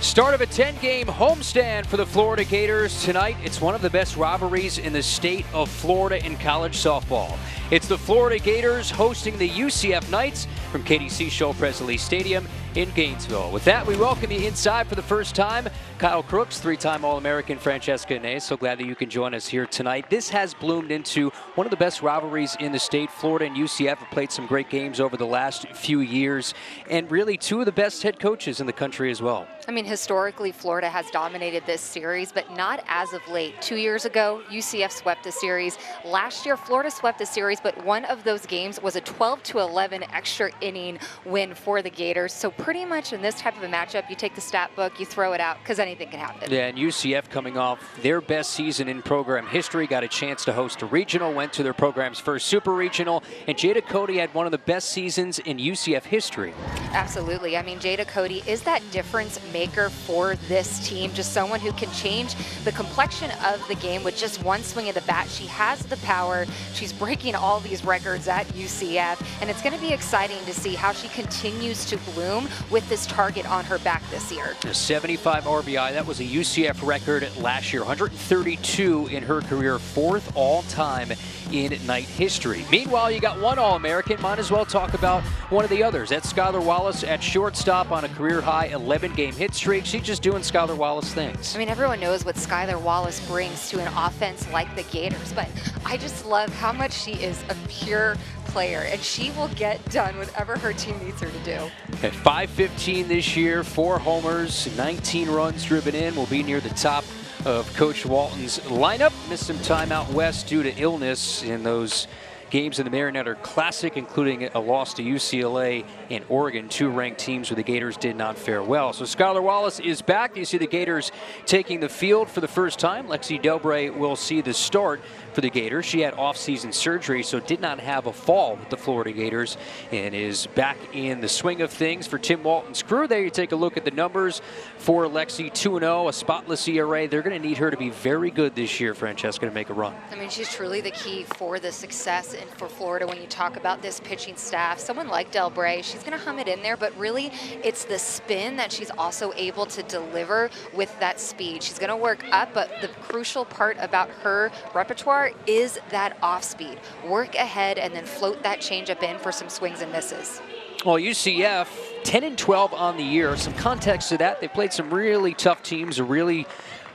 Start of a 10-game homestand for the Florida Gators tonight. It's one of the best rivalries in the state of Florida in college softball. It's the Florida Gators hosting the UCF Knights from KDC Showpress Stadium in Gainesville. With that, we welcome you inside for the first time. Kyle Crooks, three-time All-American, Francesca Inez. So glad that you can join us here tonight. This has bloomed into one of the best rivalries in the state. Florida and UCF have played some great games over the last few years, and really two of the best head coaches in the country as well. I mean, historically, Florida has dominated this series, but not as of late. 2 years ago, UCF swept the series. Last year, Florida swept the series, but one of those games was a 12-11 extra inning win for the Gators. So pretty much in this type of a matchup, you take the stat book, you throw it out, because anything can happen. Yeah, and UCF coming off their best season in program history, got a chance to host a regional, went to their program's first super regional, and Jada Cody had one of the best seasons in UCF history. Absolutely. I mean, Jada Cody is that difference maker for this team, just someone who can change the complexion of the game with just one swing of the bat. She has the power. She's breaking all these records at UCF, and it's going to be exciting to see how she continues to bloom with this target on her back this year. A 75 RBI, that was a UCF record last year, 132 in her career, fourth all-time in Knight history. Meanwhile, you got one All-American, might as well talk about one of the others. That's Skylar Wallace at shortstop on a career-high 11-game hit streak. She's just doing Skylar Wallace things. I mean, everyone knows what Skylar Wallace brings to an offense like the Gators, but I just love how much she is a pure player, and she will get done whatever her team needs her to do. At 515 this year, 4 homers, 19 runs driven in, will be near the top of Coach Walton's lineup. Missed some time out west due to illness in those games in the Mariner Classic, including a loss to UCLA and Oregon, 2 ranked teams where the Gators did not fare well. So Skylar Wallace is back. You see the Gators taking the field for the first time. Lexi Delbray will see the start for the Gators. She had off-season surgery, so did not have a fall with the Florida Gators, and is back in the swing of things for Tim Walton's crew. There you take a look at the numbers for Lexi, 2-0, a spotless ERA. They're going to need her to be very good this year, Francesca, to make a run. I mean, she's truly the key for the success and for Florida when you talk about this pitching staff. Someone like Delbray, she's going to hum it in there, but really it's the spin that she's also able to deliver with that speed. She's going to work up, but the crucial part about her repertoire is that off speed. Work ahead and then float that changeup in for some swings and misses. Well, UCF 10-12 on the year. Some context to that, they played some really tough teams, a really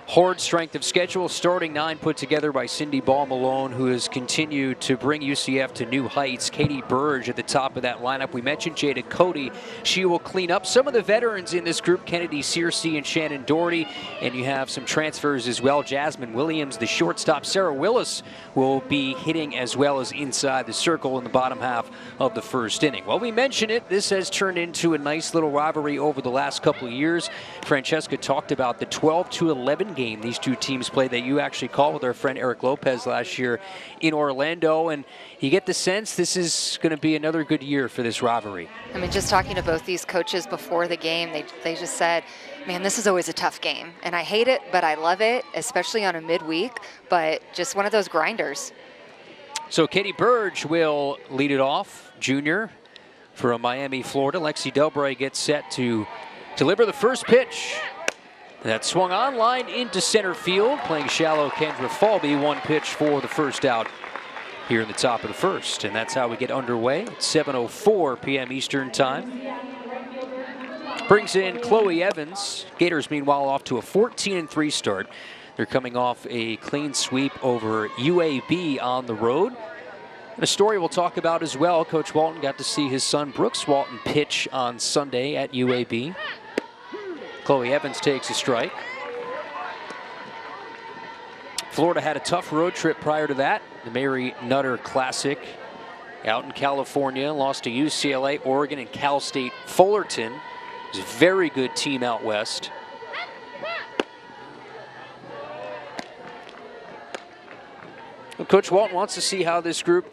hard strength of schedule. Starting 9 put together by Cindy Ball Malone, who has continued to bring UCF to new heights. Katie Burge at the top of that lineup. We mentioned Jada Cody. She will clean up some of the veterans in this group, Kennedy Searcy and Shannon Doherty. And you have some transfers as well. Jasmine Williams, the shortstop. Sarah Willis will be hitting as well as inside the circle in the bottom half of the first inning. Well, we mentioned it. This has turned into a nice little rivalry over the last couple of years. Francesca talked about the 12-11 game these two teams played that you actually called with our friend Eric Lopez last year in Orlando, and you get the sense this is going to be another good year for this rivalry. I mean, just talking to both these coaches before the game, they just said, man, this is always a tough game, and I hate it, but I love it, especially on a midweek, but just one of those grinders. So Katie Burge will lead it off, junior from Miami, Florida. Lexi Delbray gets set to deliver the first pitch. That swung on line into center field, playing shallow Kendra Falby. One pitch for the first out here in the top of the first. And that's how we get underway at 7:04 p.m. Eastern time. Brings in Chloe Evans. Gators, meanwhile, off to a 14-3 start. They're coming off a clean sweep over UAB on the road. And a story we'll talk about as well. Coach Walton got to see his son Brooks Walton pitch on Sunday at UAB. Chloe Evans takes a strike. Florida had a tough road trip prior to that. The Mary Nutter Classic out in California. Lost to UCLA, Oregon, and Cal State Fullerton. It was a very good team out west. Well, Coach Walton wants to see how this group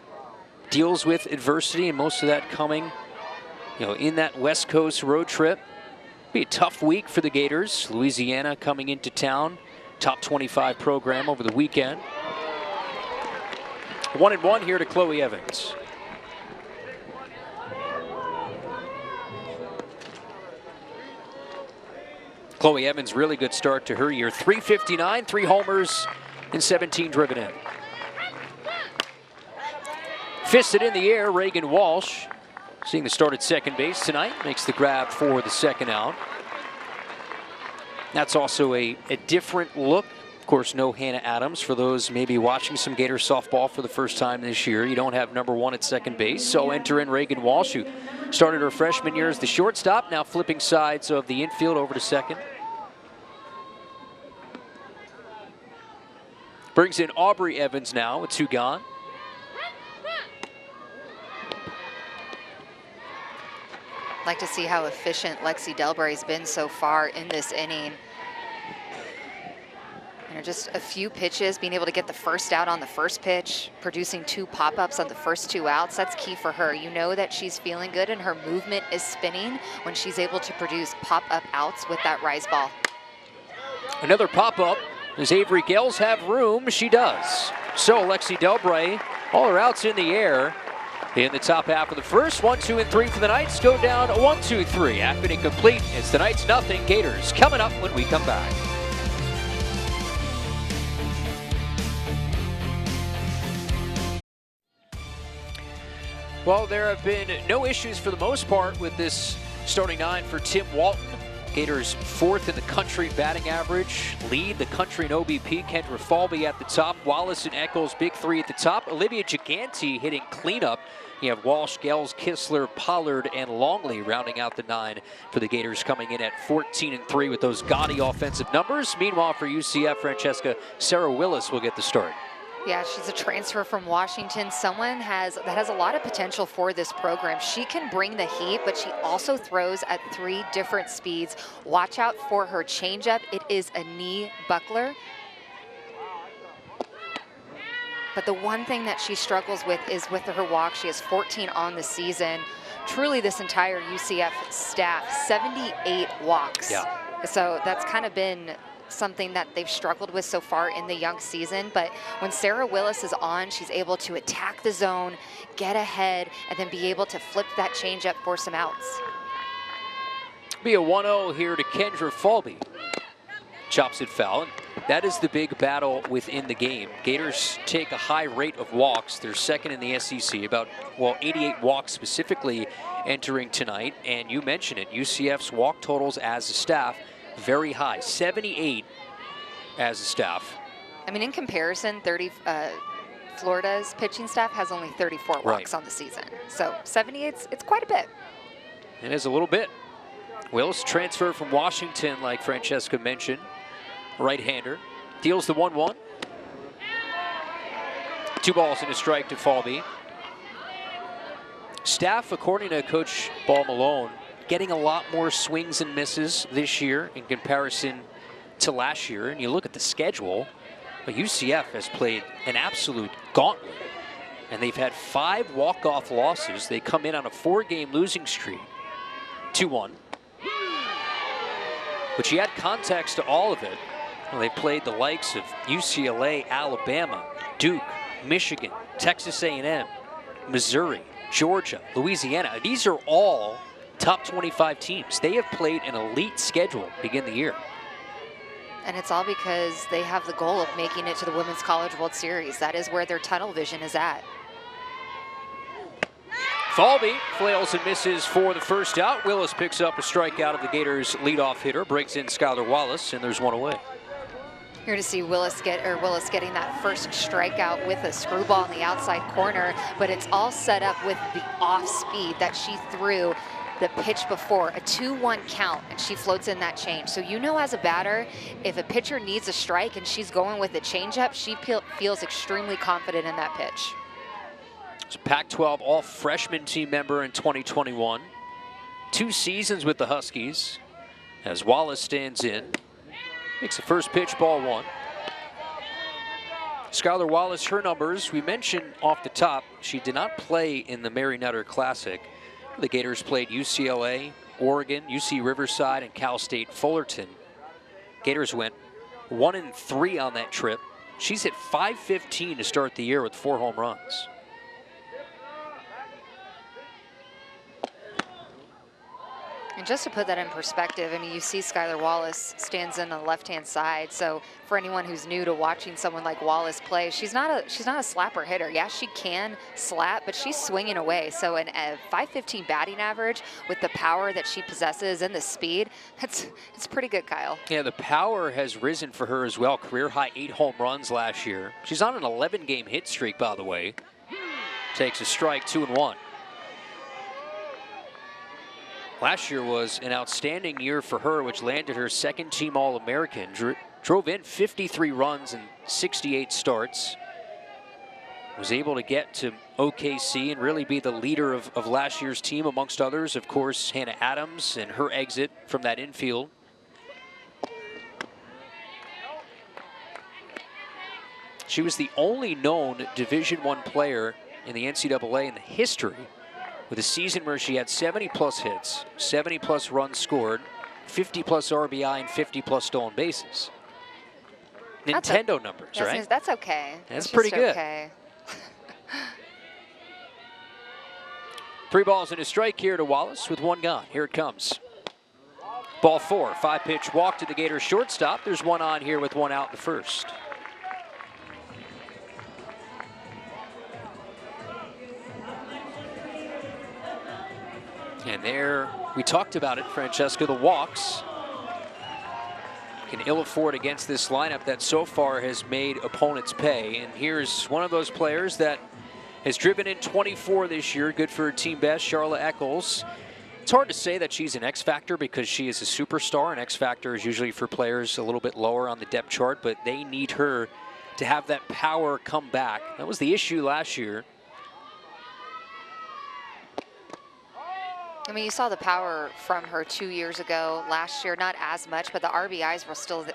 deals with adversity, and most of that coming, in that West Coast road trip. Be a tough week for the Gators. Louisiana coming into town. Top 25 program over the weekend. 1-1 here to Chloe Evans. Chloe Evans, really good start to her year. 359, 3 homers, and 17 driven in. Fisted in the air, Reagan Walsh, seeing the start at second base tonight, makes the grab for the second out. That's also a different look. Of course, no Hannah Adams. For those maybe watching some Gator softball for the first time this year, you don't have number 1 at second base. So enter in Reagan Walsh, who started her freshman year as the shortstop, now flipping sides of the infield over to second. Brings in Aubrey Evans now with 2 gone. Like to see how efficient Lexi Delbray's been so far in this inning. Just a few pitches, being able to get the first out on the first pitch, producing 2 pop-ups on the first 2 outs. That's key for her. You know that she's feeling good and her movement is spinning when she's able to produce pop-up outs with that rise ball. Another pop-up. Does Avery Gales have room? She does. So Lexi Delbray, all her outs in the air. In the top half of the first, 1, 2, and 3 for the Knights. Go down 1, 2, 3. Half inning complete. It's the Knights nothing. Gators coming up when we come back. Well, there have been no issues for the most part with this starting 9 for Tim Walton. Gators 4th in the country batting average, lead the country in OBP. Kendra Falby at the top, Wallace and Eccles, big 3 at the top. Olivia Gigante hitting cleanup. You have Walsh, Gels, Kistler, Pollard, and Longley rounding out the 9 for the Gators, coming in at 14 and 3 with those gaudy offensive numbers. Meanwhile, for UCF, Francesca, Sarah Willis will get the start. Yeah, she's a transfer from Washington. Someone that has a lot of potential for this program. She can bring the heat, but she also throws at 3 different speeds. Watch out for her changeup. It is a knee buckler. But the one thing that she struggles with is with her walk. She has 14 on the season. Truly, this entire UCF staff, 78 walks. Yeah. So that's kind of been something that they've struggled with so far in the young season. But when Sarah Willis is on, she's able to attack the zone, get ahead, and then be able to flip that changeup for some outs. Be a 1-0 here to Kendra Falby. Chops it foul. And that is the big battle within the game. Gators take a high rate of walks. They're 2nd in the SEC, about, 88 walks specifically entering tonight. And you mentioned it, UCF's walk totals as a staff, very high, 78 as a staff. I mean, in comparison, Florida's pitching staff has only 34 walks on the season. So 78, it's quite a bit. It is a little bit. Willis transfer from Washington, like Francesca mentioned. Right-hander. Deals the 1-1. 2 balls and a strike to Falby. Staff, according to Coach Ball Malone, getting a lot more swings and misses this year in comparison to last year. And you look at the schedule, UCF has played an absolute gauntlet. And they've had 5 walk-off losses. They come in on a 4-game losing streak. 2-1. But you add context to all of it. Well, they played the likes of UCLA, Alabama, Duke, Michigan, Texas A&M, Missouri, Georgia, Louisiana. These are all top 25 teams. They have played an elite schedule to begin the year. And it's all because they have the goal of making it to the Women's College World Series. That is where their tunnel vision is at. Falby flails and misses for the first out. Willis picks up a strikeout of the Gators' leadoff hitter, breaks in Skylar Wallace, and there's 1 away. Here to see Willis getting that first strikeout with a screwball in the outside corner, but it's all set up with the off speed that she threw the pitch before, a 2-1 count, and she floats in that change. So you know, as a batter, if a pitcher needs a strike and she's going with a changeup, she feels extremely confident in that pitch. It's a Pac-12 all-freshman team member in 2021. 2 seasons with the Huskies as Wallace stands in. Makes the first pitch, ball 1. Skylar Wallace, her numbers, we mentioned off the top, she did not play in the Mary Nutter Classic. The Gators played UCLA, Oregon, UC Riverside, and Cal State Fullerton. Gators went 1-3 on that trip. She's hit .515 to start the year with 4 home runs. And just to put that in perspective, I mean, you see Skylar Wallace stands in the left-hand side. So for anyone who's new to watching someone like Wallace play, she's not a slapper hitter. Yeah, she can slap, but she's swinging away. So a 515 batting average with the power that she possesses and the speed, it's pretty good, Kyle. Yeah, the power has risen for her as well. Career high 8 home runs last year. She's on an 11-game hit streak, by the way. Takes a strike, 2-1. Last year was an outstanding year for her, which landed her second-team All-American. Drove in 53 runs in 68 starts. Was able to get to OKC and really be the leader of last year's team, amongst others. Of course, Hannah Adams and her exit from that infield. She was the only known Division I player in the NCAA in the history with a season where she had 70-plus hits, 70-plus runs scored, 50-plus RBI, and 50-plus stolen bases. Nintendo numbers, right? That's okay. That's pretty good. Okay. 3 balls and a strike here to Wallace with 1 gone. Here it comes. Ball 4, 5-pitch walk to the Gators shortstop. There's 1 on here with 1 out in the first. And there, we talked about it, Francesca, the walks can ill afford against this lineup that so far has made opponents pay. And here's one of those players that has driven in 24 this year, good for her team best, Charlotte Eccles. It's hard to say that she's an X factor because she is a superstar. An X factor is usually for players a little bit lower on the depth chart, but they need her to have that power come back. That was the issue last year. I mean, you saw the power from her 2 years ago. Last year, not as much, but the RBIs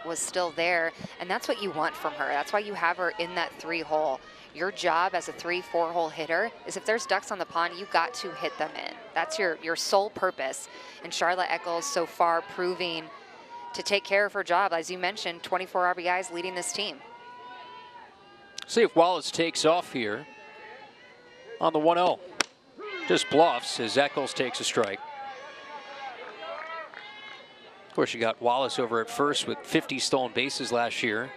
was still there, and that's what you want from her. That's why you have her in that 3-hole. Your job as a 3-4 hole hitter is if there's ducks on the pond, you got to hit them in. That's your sole purpose. And Charlotte Eccles so far proving to take care of her job. As you mentioned, 24 RBIs leading this team. See if Wallace takes off here on the 1-0. Just bluffs as Eccles takes a strike. Of course, you got Wallace over at first with 50 stolen bases last year.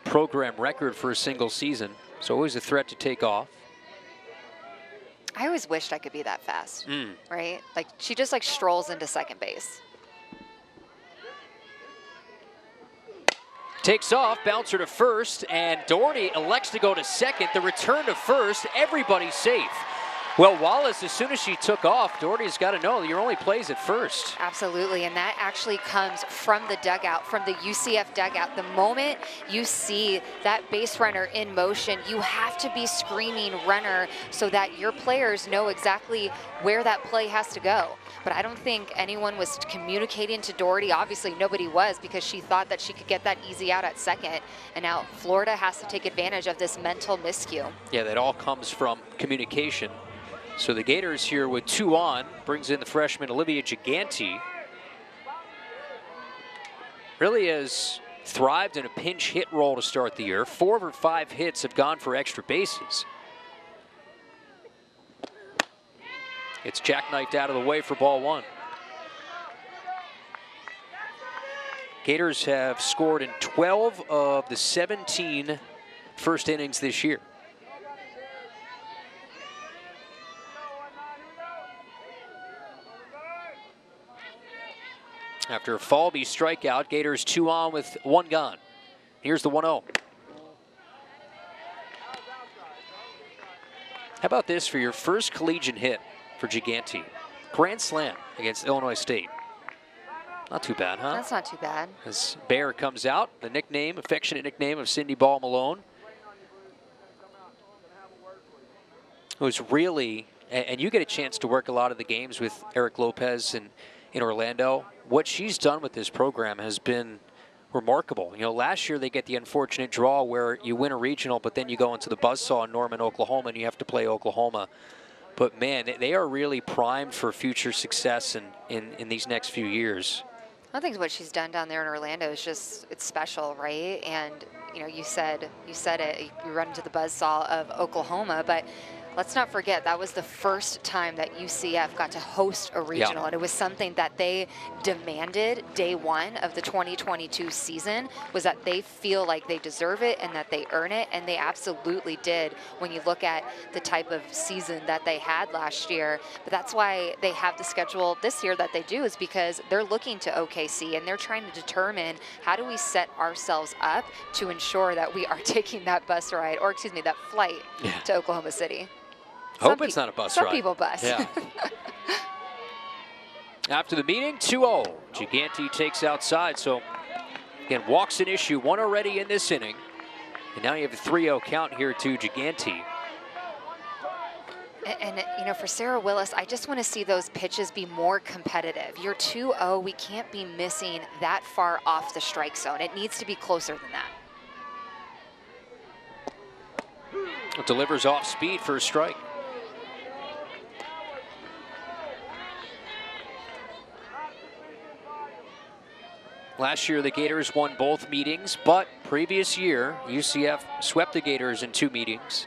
Program record for a single season, so always a threat to take off. I always wished I could be that fast, right? Like, she just strolls into second base. Takes off, bouncer to first, and Doherty elects to go to second. The return to first, everybody's safe. Well, Wallace, as soon as she took off, Doherty's got to know your only plays at first. Absolutely, and that actually comes from the dugout, from the UCF dugout. The moment you see that base runner in motion, you have to be screaming runner so that your players know exactly where that play has to go. But I don't think anyone was communicating to Doherty. Obviously, nobody was, because she thought that she could get that easy out at second. And now Florida has to take advantage of this mental miscue. Yeah, that all comes from communication. So the Gators here with 2 on, brings in the freshman Olivia Gigante. Really has thrived in a pinch hit role to start the year. 4 of her 5 hits have gone for extra bases. It's jackknifed out of the way for ball 1. Gators have scored in 12 of the 17 first innings this year. After a Falby strikeout, Gators 2 on with 1 gone. Here's the 1-0. How about this for your first collegiate hit for Gigante? Grand slam against Illinois State. Not too bad, huh? That's not too bad. As Bear comes out, the nickname, affectionate nickname of Cindy Ball Malone. It was really, and you get a chance to work a lot of the games with Eric Lopez in Orlando. What she's done with this program has been remarkable. You know, last year they get the unfortunate draw where you win a regional, but then you go into the buzzsaw in Norman, Oklahoma, and you have to play Oklahoma. But man, they are really primed for future success in these next few years. I think what she's done down there in Orlando is just, it's special, right? And you know, you said it, you run into the buzzsaw of Oklahoma, but let's not forget that was the first time that UCF got to host a regional, and it was something that they demanded day one of the 2022 season, was that they feel like they deserve it and that they earn it, and they absolutely did when you look at the type of season that they had last year. But that's why they have the schedule this year that they do, is because they're looking to OKC and they're trying to determine how do we set ourselves up to ensure that we are taking that bus ride, or excuse me, that flight to Oklahoma City. Hope it's not a bus ride. Some people bus. Yeah. After the meeting, 2-0. Gigante takes outside. So, again, walks an issue. One already in this inning. And now you have a 3-0 count here to Gigante. And, you know, for Sarah Willis, I just want to see those pitches be more competitive. You're 2-0. We can't be missing that far off the strike zone. It needs to be closer than that. It delivers off speed for a strike. Last year, the Gators won both meetings, but previous year, UCF swept the Gators in 2 meetings.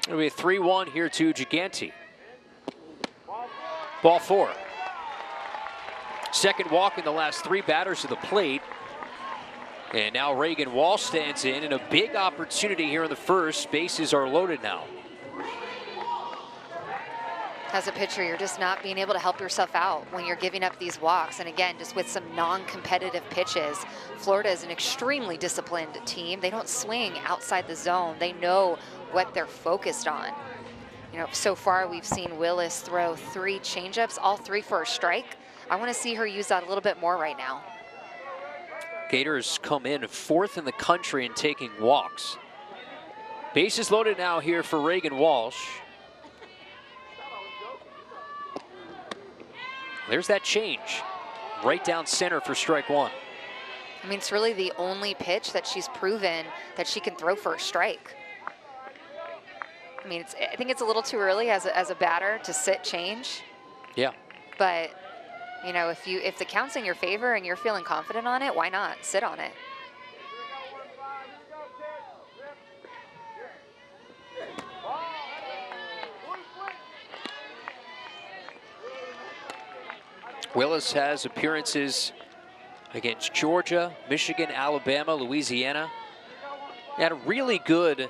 It'll be a 3-1 here to Gigante. Ball 4. Second walk in the last 3 batters to the plate. And now Reagan Walsh stands in, and a big opportunity here in the first. Bases are loaded now. As a pitcher, you're just not being able to help yourself out when you're giving up these walks. And again, just with some non-competitive pitches, Florida is an extremely disciplined team. They don't swing outside the zone. They know what they're focused on. You know, so far we've seen Willis throw 3 changeups, all 3 for a strike. I want to see her use that a little bit more right now. Gators come in 4th in the country in taking walks. Bases loaded now here for Reagan Walsh. There's that change. Right down center for strike 1. I mean, it's really the only pitch that she's proven that she can throw for a strike. I mean, I think it's a little too early as a batter to sit change. Yeah. But, you know, if the count's in your favor and you're feeling confident on it, why not sit on it? Willis has appearances against Georgia, Michigan, Alabama, Louisiana. Had a really good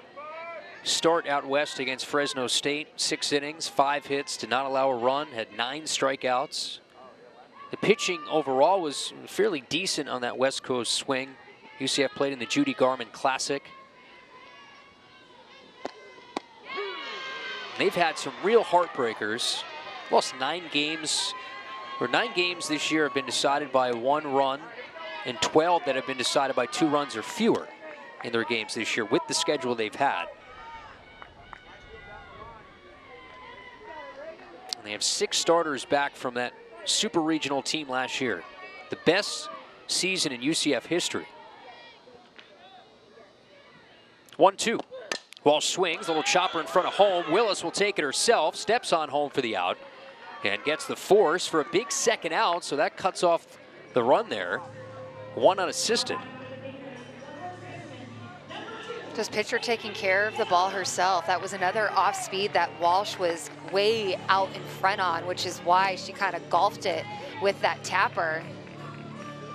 start out west against Fresno State. 6 innings, 5 hits, did not allow a run, had 9 strikeouts. The pitching overall was fairly decent on that West Coast swing. UCF played in the Judy Garman Classic. They've had some real heartbreakers. Lost 9 games. Or 9 games this year have been decided by 1 run, and 12 that have been decided by 2 runs or fewer in their games this year with the schedule they've had. And they have 6 starters back from that super regional team last year. The best season in UCF history. 1-2. Walsh swings, a little chopper in front of home. Willis will take it herself, steps on home for the out. And gets the force for a big second out, so that cuts off the run there. 1 unassisted. Just pitcher taking care of the ball herself. That was another off speed that Walsh was way out in front on, which is why she kind of golfed it with that tapper.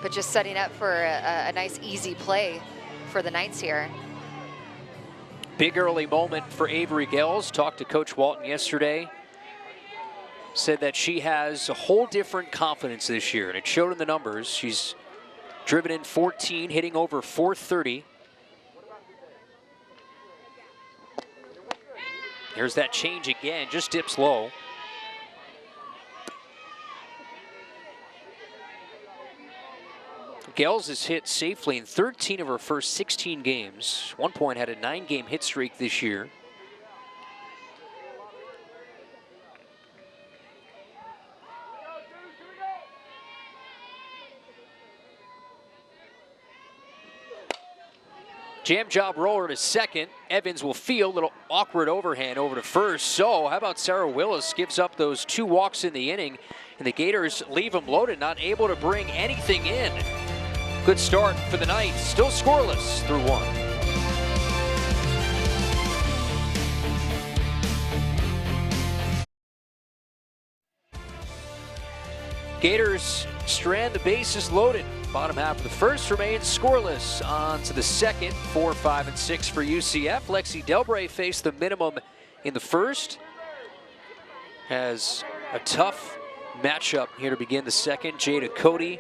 But just setting up for a nice easy play for the Knights here. Big early moment for Avery Gels. Talked to Coach Walton yesterday. Said that she has a whole different confidence this year, and it showed in the numbers. She's driven in 14, hitting over 430. There's that change again, just dips low. Gels has hit safely in 13 of her first 16 games. 1 point had a 9-game hit streak this year. Jam job roller to second. Evans will field, little awkward overhand over to first. So how about Sarah Willis gives up those 2 walks in the inning, and the Gators leave them loaded, not able to bring anything in. Good start for the Knights. Still scoreless through one. Gators strand the bases loaded. Bottom half of the first remains scoreless. On to the second. 4, 5, and 6 for UCF. Lexi Delbray faced the minimum in the first. Has a tough matchup here to begin the second. Jada Cody,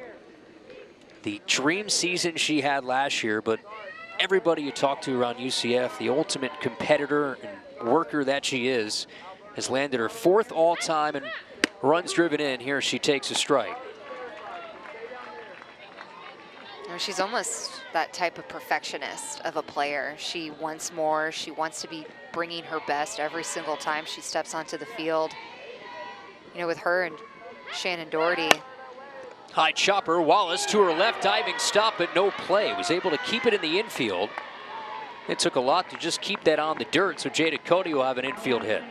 the dream season she had last year, but everybody you talk to around UCF, the ultimate competitor and worker that she is, has landed her 4th all-time and runs driven in. Here she takes a strike. She's almost that type of perfectionist of a player. She wants more. She wants to be bringing her best every single time she steps onto the field. You know, with her and Shannon Doherty. High chopper, Wallace to her left, diving stop, but no play. Was able to keep it in the infield. It took a lot to just keep that on the dirt, so Jada Cody will have an infield hit.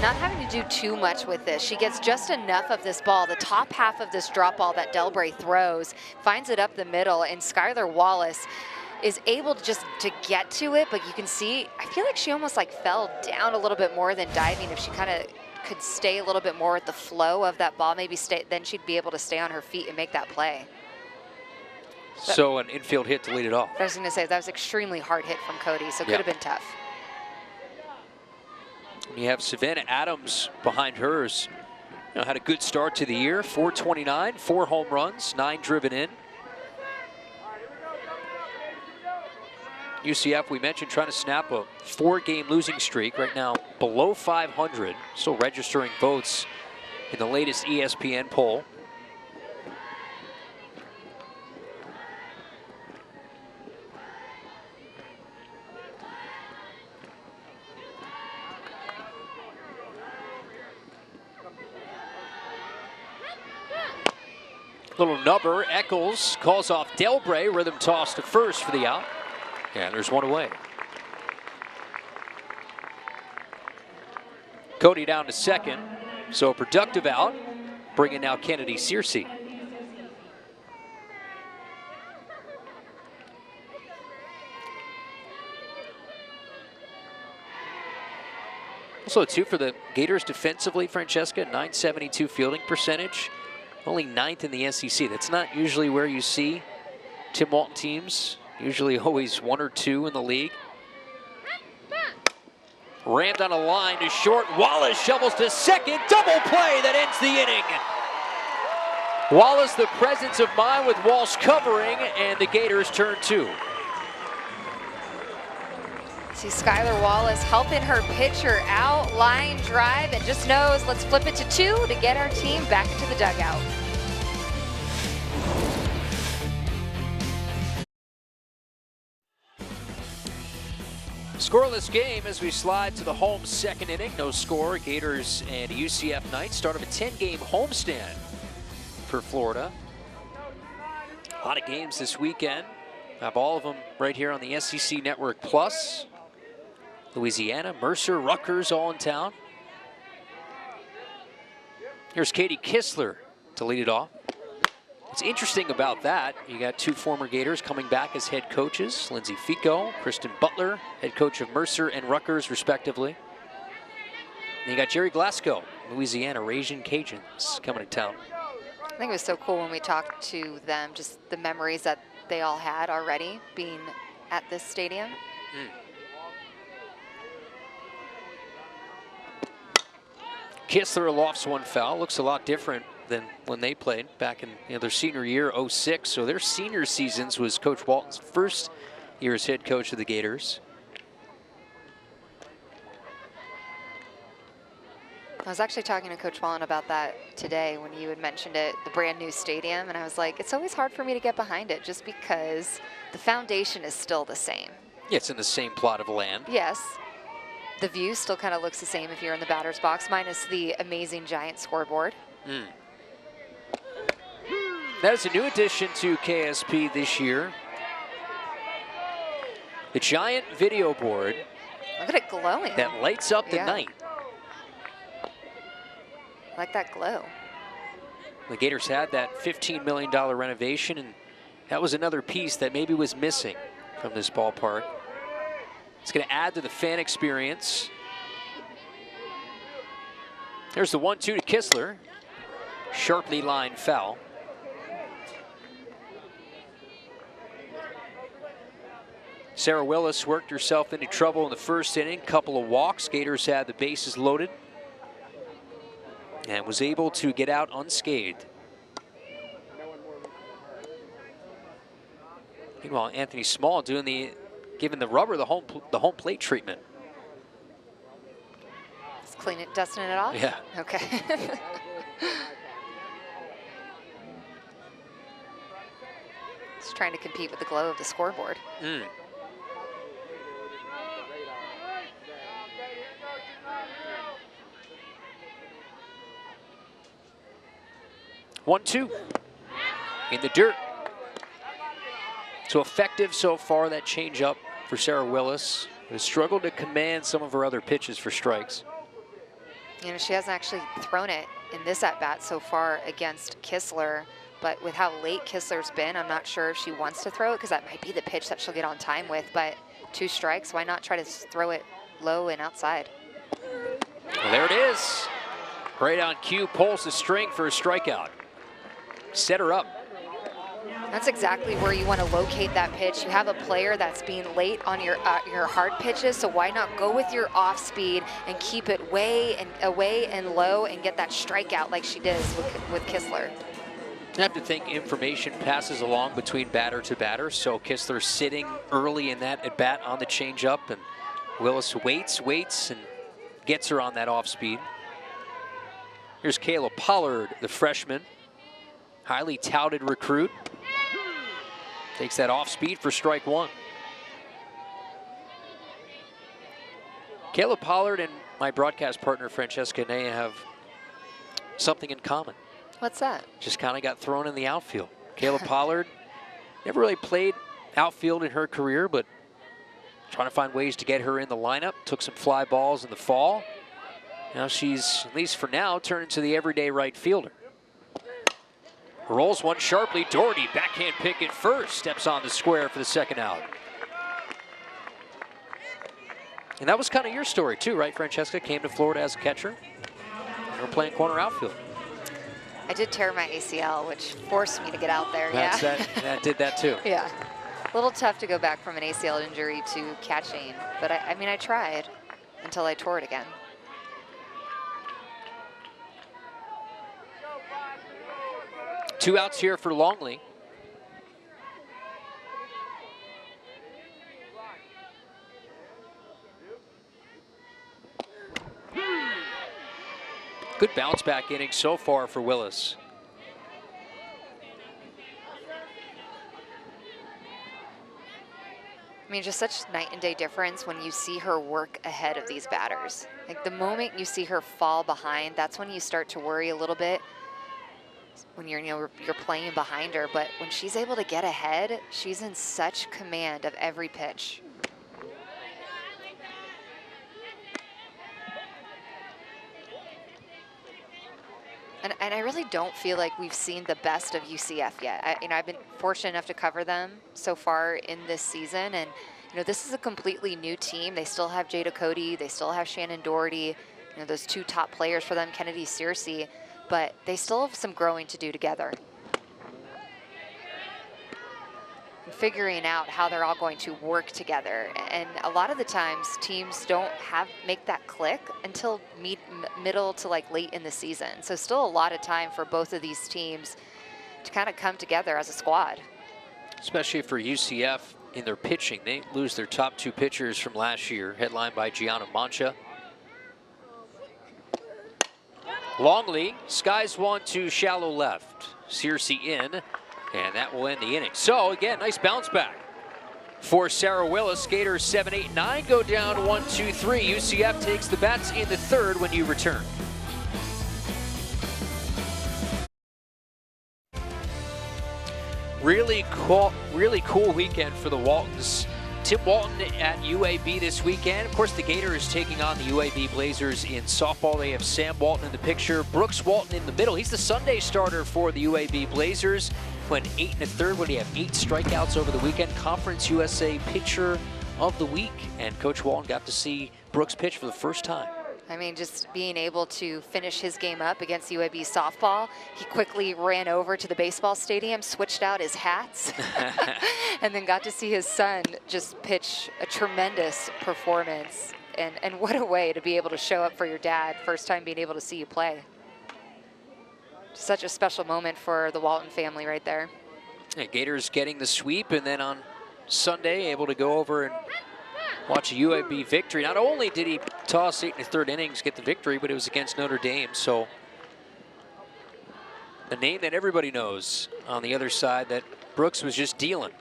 Not having to do too much with this. She gets just enough of this ball. The top half of this drop ball that Delbray throws, finds it up the middle, and Skylar Wallace is able to just to get to it, but you can see, I feel like she almost like fell down a little bit more than diving. If she kind of could stay a little bit more at the flow of that ball, maybe stay, then she'd be able to stay on her feet and make that play. So an infield hit to lead it off. I was going to say, that was extremely hard hit from Cody, so it could have been tough. You have Savannah Adams behind hers. You know, had a good start to the year. 429, 4 home runs, 9 driven in. UCF, we mentioned, trying to snap a 4-game losing streak. Right now, below 500. Still registering votes in the latest ESPN poll. Little nubber, Eccles calls off Delbray, rhythm toss to first for the out. And there's one away. Cody down to second, so a productive out, bringing now Kennedy Searcy. Also, too, for the Gators defensively, Francesca, 972 fielding percentage. Only 9th in the SEC. That's not usually where you see Tim Walton teams. Usually always 1 or 2 in the league. Rammed on a line to short. Wallace shovels to second. Double play that ends the inning. Wallace, the presence of mind with Walsh covering, and the Gators turn 2. See Skylar Wallace helping her pitcher out, line drive, and just knows, let's flip it to 2 to get our team back into the dugout. Scoreless game as we slide to the home second inning. No score. Gators and UCF Knights start of a 10-game homestand for Florida. A lot of games this weekend. Have all of them right here on the SEC Network Plus. Louisiana, Mercer, Rutgers all in town. Here's Katie Kistler to lead it off. What's interesting about that, you got 2 former Gators coming back as head coaches. Lindsay Fico, Kristen Butler, head coach of Mercer and Rutgers, respectively. And you got Jerry Glasgow, Louisiana Ragin' Cajuns, coming to town. I think it was so cool when we talked to them, just the memories that they all had already being at this stadium. Kistler lofts one foul. Looks a lot different than when they played back in their senior year, 06. So their senior seasons was Coach Walton's first year as head coach of the Gators. I was actually talking to Coach Walton about that today when you had mentioned it, the brand new stadium, and I was like, it's always hard for me to get behind it just because the foundation is still the same. Yeah, it's in the same plot of land. Yes. The view still kind of looks the same if you're in the batter's box, minus the amazing giant scoreboard. That is a new addition to KSP this year. The giant video board. Look at it glowing. That lights up the night. I like that glow. The Gators had that $15 million renovation, and that was another piece that maybe was missing from this ballpark. It's going to add to the fan experience. There's the 1-2 to Kistler. Sharply lined foul. Sarah Willis worked herself into trouble in the first inning. Couple of walks. Gators had the bases loaded and was able to get out unscathed. Meanwhile, Anthony Small giving the rubber the home plate treatment. Just dusting it off? Yeah. Okay. Just trying to compete with the glow of the scoreboard. 1-2 in the dirt. So effective so far, that changeup for Sarah Willis, who has struggled to command some of her other pitches for strikes. You know, she hasn't actually thrown it in this at-bat so far against Kistler, but with how late Kistler's been, I'm not sure if she wants to throw it, because that might be the pitch that she'll get on time with, but 2 strikes, why not try to throw it low and outside? Well, there it is. Right on cue, pulls the string for a strikeout. Set her up. That's exactly where you want to locate that pitch. You have a player that's being late on your hard pitches, so why not go with your off speed and keep it away and low and get that strikeout like she did with Kistler. I have to think information passes along between batter to batter, so Kistler sitting early in that at bat on the changeup, and Willis waits, and gets her on that off speed. Here's Kayla Pollard, the freshman, highly touted recruit. Takes that off speed for strike 1. Kayla Pollard and my broadcast partner, Francesca Ney, have something in common. What's that? Just kind of got thrown in the outfield. Kayla Pollard never really played outfield in her career, but trying to find ways to get her in the lineup. Took some fly balls in the fall. Now she's, at least for now, turned into the everyday right fielder. Rolls one sharply. Doherty, backhand pick at first. Steps on the square for the second out. And that was kind of your story too, right, Francesca? Came to Florida as a catcher. You were playing corner outfield. I did tear my ACL, which forced me to get out there. That did that too. Yeah. A little tough to go back from an ACL injury to catching, but I mean, I tried until I tore it again. Two outs here for Longley. Good bounce back inning so far for Willis. I mean, just such night and day difference when you see her work ahead of these batters. Like the moment you see her fall behind, that's when you start to worry a little bit when you're playing behind her. But when she's able to get ahead, she's in such command of every pitch. And I really don't feel like we've seen the best of UCF yet. I've been fortunate enough to cover them so far in this season, and this is a completely new team. They still have Jada Cody, they still have Shannon Doherty, those two top players for them, Kennedy Searcy, but they still have some growing to do together. Figuring out how they're all going to work together, and a lot of the times teams don't make that click until middle to like late in the season. So still a lot of time for both of these teams to kind of come together as a squad. Especially for UCF in their pitching. They lose their top two pitchers from last year, headlined by Gianna Mancha. Longley skies one to shallow left. Searcy in. And that will end the inning. So again, nice bounce back for Sarah Willis. Skaters 7, 8, 9 go down 1, 2, 3. UCF takes the bats in the third when you return. Really cool weekend for the Waltons Tim Walton at UAB this weekend. Of course, the Gators taking on the UAB Blazers in softball. They have Sam Walton in the picture, Brooks Walton in the middle. He's the Sunday starter for the UAB Blazers. Went 8 1/3 when he had 8 strikeouts over the weekend. Conference USA Pitcher of the Week. And Coach Walton got to see Brooks pitch for the first time. I mean, just being able to finish his game up against UAB softball, he quickly ran over to the baseball stadium, switched out his hats, and then got to see his son just pitch a tremendous performance. And what a way to be able to show up for your dad, first time being able to see you play. Such a special moment for the Walton family right there. Yeah, Gators getting the sweep, and then on Sunday able to go over and watch a UAB victory. Not only did he toss 8 1/3 innings, get the victory, but it was against Notre Dame. So a name that everybody knows on the other side that Brooks was just dealing.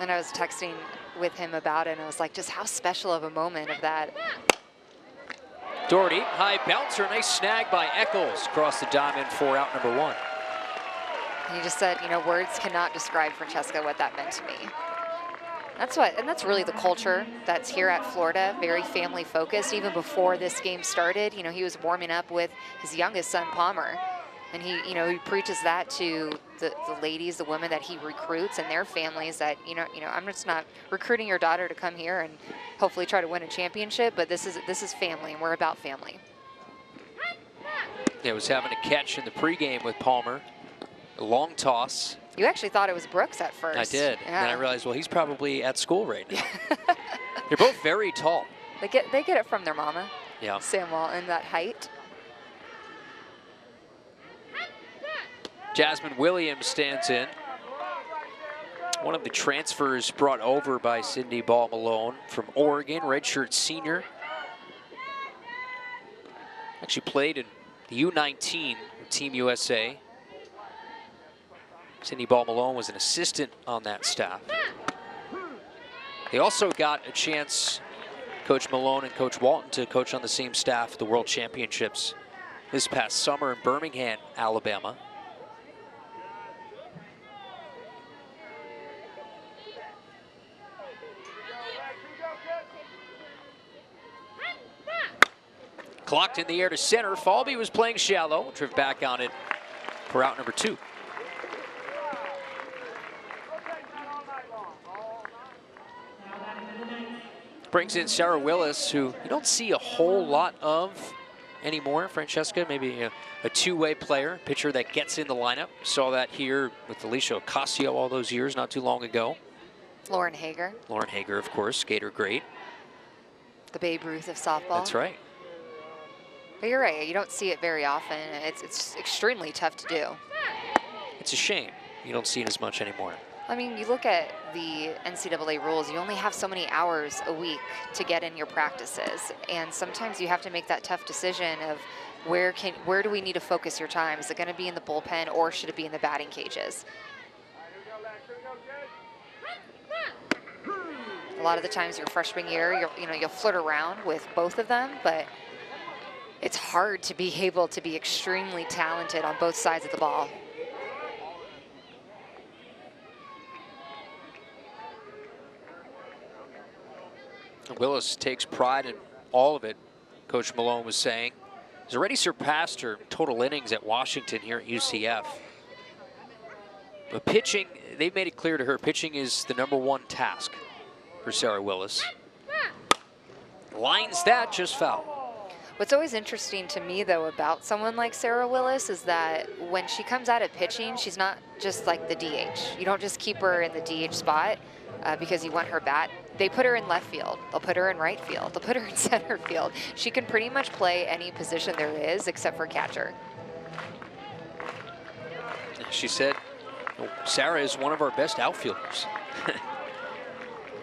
And I was texting with him about it, and I was like, just how special of a moment of that. Doherty, high bouncer, nice snag by Eccles across the diamond for out number 1. And he just said, you know, words cannot describe, Francesca, what that meant to me. That's really the culture that's here at Florida, very family focused. Even before this game started, you know, he was warming up with his youngest son, Palmer. And he preaches that to the ladies, the women that he recruits and their families that, you know, I'm just not recruiting your daughter to come here and hopefully try to win a championship, but this is family, and we're about family. Yeah, was having a catch in the pregame with Palmer. A long toss. You actually thought it was Brooks at first. I did. Yeah. And then I realized, well, he's probably at school right now. They're both very tall. They get it from their mama. Yeah. Sam Walton, that height. Jasmine Williams stands in. One of the transfers brought over by Cindy Ball Malone from Oregon, redshirt senior. Actually played in the U19 with Team USA. Cindy Ball Malone was an assistant on that staff. They also got a chance, Coach Malone and Coach Walton, to coach on the same staff at the World Championships this past summer in Birmingham, Alabama. Clocked in the air to center. Falby was playing shallow. Drift back on it for out number 2. Brings in Sarah Willis, who you don't see a whole lot of anymore. Francesca, maybe a two-way player, pitcher that gets in the lineup. Saw that here with Alicia Ocasio all those years, not too long ago. Lauren Hager. Lauren Hager, of course, skater great. The Babe Ruth of softball. That's right. But you're right, you don't see it very often. It's extremely tough to do. It's a shame you don't see it as much anymore. I mean, you look at the NCAA rules, you only have so many hours a week to get in your practices. And sometimes you have to make that tough decision of where do we need to focus your time? Is it going to be in the bullpen, or should it be in the batting cages? A lot of the times your freshman year, you'll flirt around with both of them, but it's hard to be able to be extremely talented on both sides of the ball. Willis takes pride in all of it, Coach Malone was saying. Has already surpassed her total innings at Washington here at UCF. But pitching, they've made it clear to her, pitching is the #1 task for Sarah Willis. Lines that, just foul. What's always interesting to me, though, about someone like Sarah Willis is that when she comes out of pitching, she's not just like the DH. You don't just keep her in the DH spot because you want her bat. They put her in left field. They'll put her in right field. They'll put her in center field. She can pretty much play any position there is except for catcher. She said, Sarah is one of our best outfielders.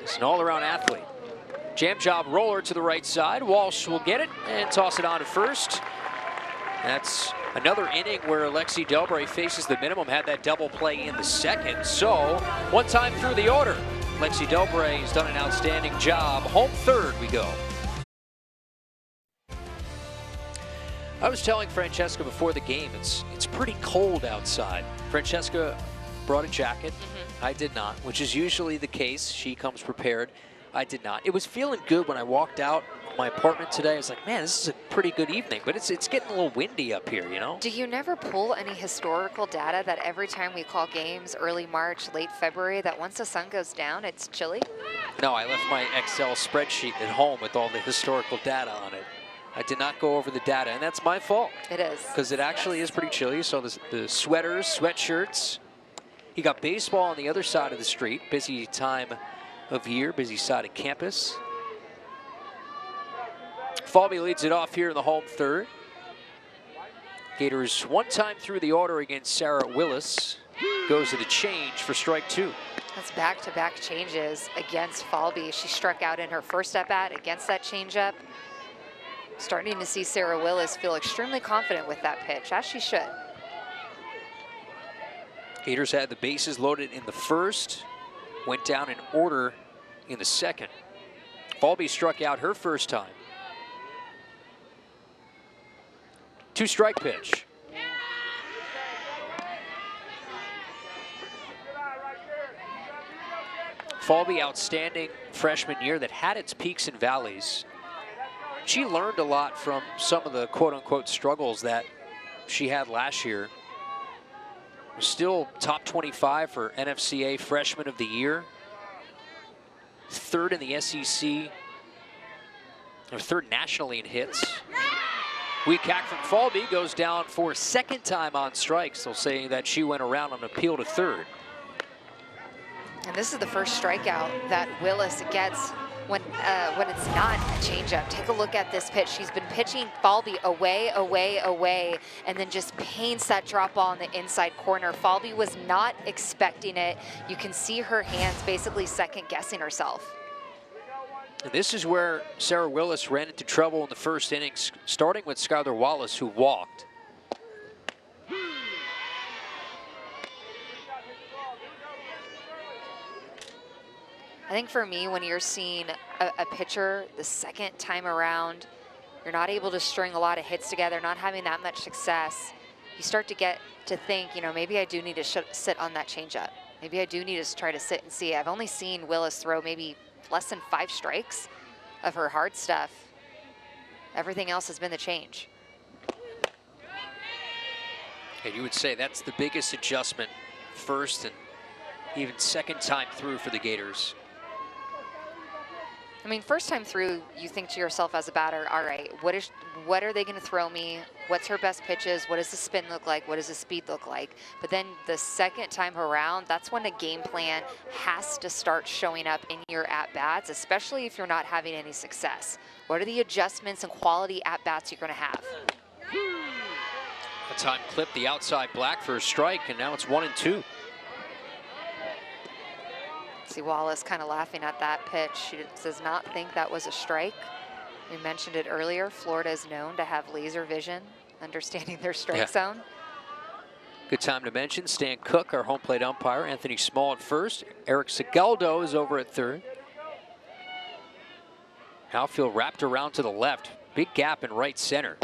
She's an all-around athlete. Jam job roller to the right side. Walsh will get it and toss it on to first. That's another inning where Lexi Delbray faces the minimum, had that double play in the second. So one time through the order, Lexi Delbray has done an outstanding job. Home third we go. I was telling Francesca before the game, it's pretty cold outside. Francesca brought a jacket. I did not, which is usually the case. She comes prepared. I did not. It was feeling good when I walked out of my apartment today. I was like, man, this is a pretty good evening, but it's getting a little windy up here, you know? Do you never pull any historical data that every time we call games early March, late February, that once the sun goes down, it's chilly? No, I left my Excel spreadsheet at home with all the historical data on it. I did not go over the data, and that's my fault. It is. Because it actually is pretty chilly. So the sweaters, sweatshirts. You got baseball on the other side of the street. Busy time of year, busy side of campus. Falby leads it off here in the home third. Gators one time through the order against Sarah Willis. Goes to the change for strike two. That's back-to-back changes against Falby. She struck out in her first at-bat against that changeup. Starting to see Sarah Willis feel extremely confident with that pitch, as she should. Gators had the bases loaded in the first, went down in order in the second. Falby struck out her first time. 2-strike pitch. Falby, outstanding freshman year that had its peaks and valleys. She learned a lot from some of the quote-unquote struggles that she had last year. Still top 25 for NFCA Freshman of the Year. Third in the SEC, or third nationally in hits. Weak hack from Falby goes down for a second time on strikes. They'll say that she went around on appeal to third. And this is the first strikeout that Willis gets when it's not a changeup. Take a look at this pitch. She's been pitching Falby away, and then just paints that drop ball in the inside corner. Falby was not expecting it. You can see her hands basically second guessing herself. And this is where Sarah Willis ran into trouble in the first innings, starting with Skylar Wallace, who walked. I think for me, when you're seeing a pitcher the second time around, you're not able to string a lot of hits together, not having that much success, you start to get to think, you know, maybe I do need to sit on that changeup. Maybe I do need to try to sit and see. I've only seen Willis throw maybe less than 5 strikes of her hard stuff. Everything else has been the change. And you would say that's the biggest adjustment first and even second time through for the Gators. I mean, first time through, you think to yourself as a batter, all right, what are they going to throw me? What's her best pitches? What does the spin look like? What does the speed look like? But then the second time around, that's when a game plan has to start showing up in your at-bats, especially if you're not having any success. What are the adjustments and quality at-bats you're going to have? A time clip the outside black for a strike, and now it's 1-2. See Wallace kind of laughing at that pitch. She does not think that was a strike. We mentioned it earlier. Florida is known to have laser vision, understanding their strike zone. Good time to mention Stan Cook, our home plate umpire. Anthony Small at first. Eric Segaldo is over at third. Outfield wrapped around to the left. Big gap in right center.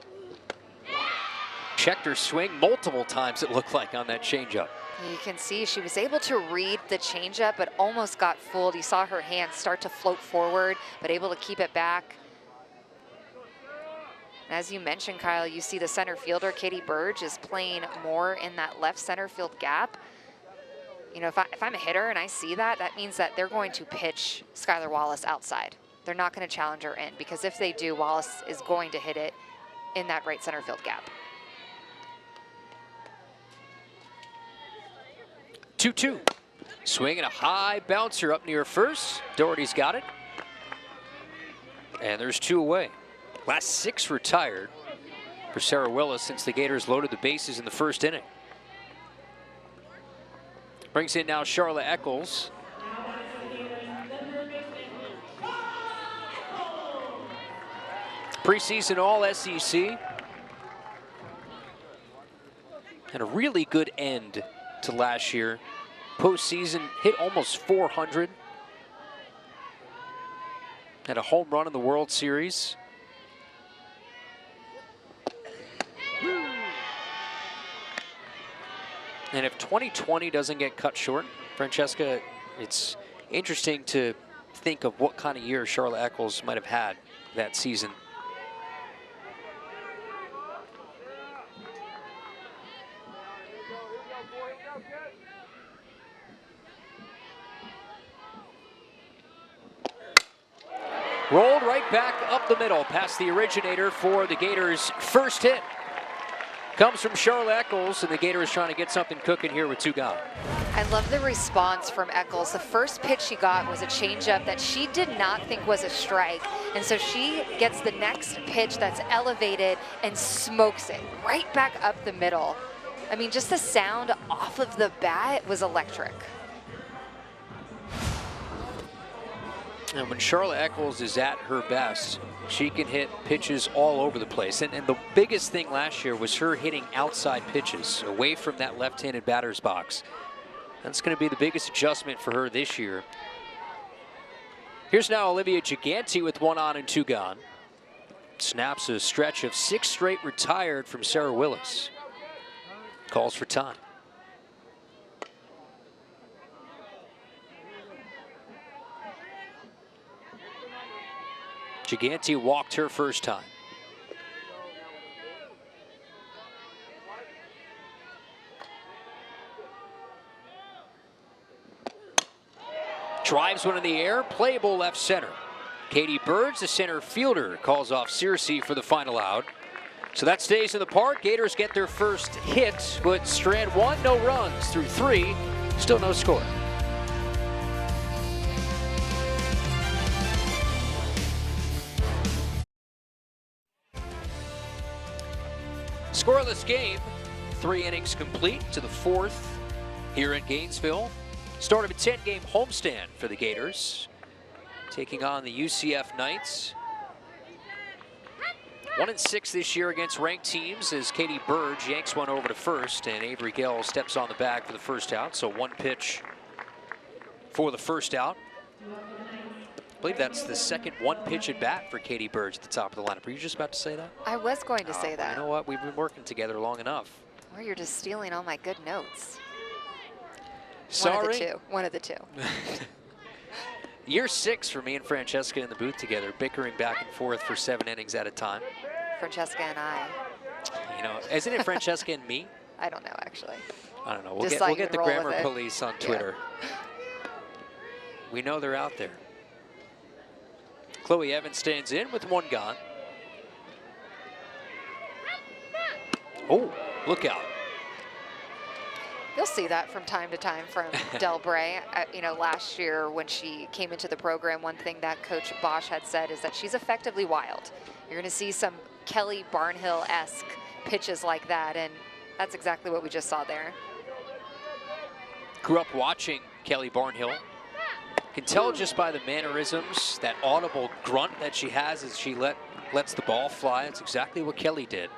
Checked her swing multiple times, it looked like, on that changeup. You can see she was able to read the changeup, but almost got fooled. You saw her hands start to float forward, but able to keep it back. As you mentioned, Kyle, you see the center fielder, Katie Burge, is playing more in that left center field gap. You know, if I'm a hitter and I see that, that means that they're going to pitch Skylar Wallace outside. They're not going to challenge her in, because if they do, Wallace is going to hit it in that right center field gap. 2-2. Swinging a high bouncer up near first. Doherty's got it. And there's 2 away. Last 6 retired for Sarah Willis since the Gators loaded the bases in the first inning. Brings in now Charlotte Eccles. Preseason All-SEC. And a really good end to last year. Postseason, hit almost 400. Had a home run in the World Series. And if 2020 doesn't get cut short, Francesca, it's interesting to think of what kind of year Charlotte Eccles might have had that season. Rolled right back up the middle past the originator for the Gators' first hit. Comes from Charlotte Eccles, and the Gators trying to get something cooking here with 2 gone. I love the response from Eccles. The first pitch she got was a changeup that she did not think was a strike. And so she gets the next pitch that's elevated and smokes it right back up the middle. I mean, just the sound off of the bat was electric. And when Charlotte Eccles is at her best, she can hit pitches all over the place. And the biggest thing last year was her hitting outside pitches, away from that left-handed batter's box. That's going to be the biggest adjustment for her this year. Here's now Olivia Gigante with 1 on and 2 gone. Snaps a stretch of 6 straight retired from Sarah Willis. Calls for time. Gigante walked her first time. Drives one in the air, playable left center. Katie Birds, the center fielder, calls off Searcy for the final out. So that stays in the park. Gators get their first hit, but Strand 1, no runs through 3, still no score. Scoreless game, 3 innings complete to the 4th here in Gainesville. Start of a 10-game homestand for the Gators, taking on the UCF Knights. 1-6 this year against ranked teams as Katie Burge yanks one over to first, and Avery Gill steps on the bag for the first out. So 1 pitch for the first out. I believe that's the second 1 pitch at bat for Katie Burge at the top of the lineup. Were you just about to say that? I was going to say that. You know what? We've been working together long enough. Or you're just stealing all my good notes. Sorry. One of the two. One of the two. Year 6 for me and Francesca in the booth together, bickering back and forth for 7 innings at a time. Francesca and I. You know, isn't it Francesca and me? I don't know, actually. I don't know. We'll get the grammar with it. police on Twitter. Yeah. We know they're out there. Chloe Evans stands in with 1 gone. Oh, look out. You'll see that from time to time from Del Bray. You know, last year when she came into the program, one thing that Coach Bosch had said is that she's effectively wild. You're going to see some Kelly Barnhill-esque pitches like that, and that's exactly what we just saw there. Grew up watching Kelly Barnhill. Can tell just by the mannerisms, that audible grunt that she has as she lets the ball fly. It's exactly what Kelly did.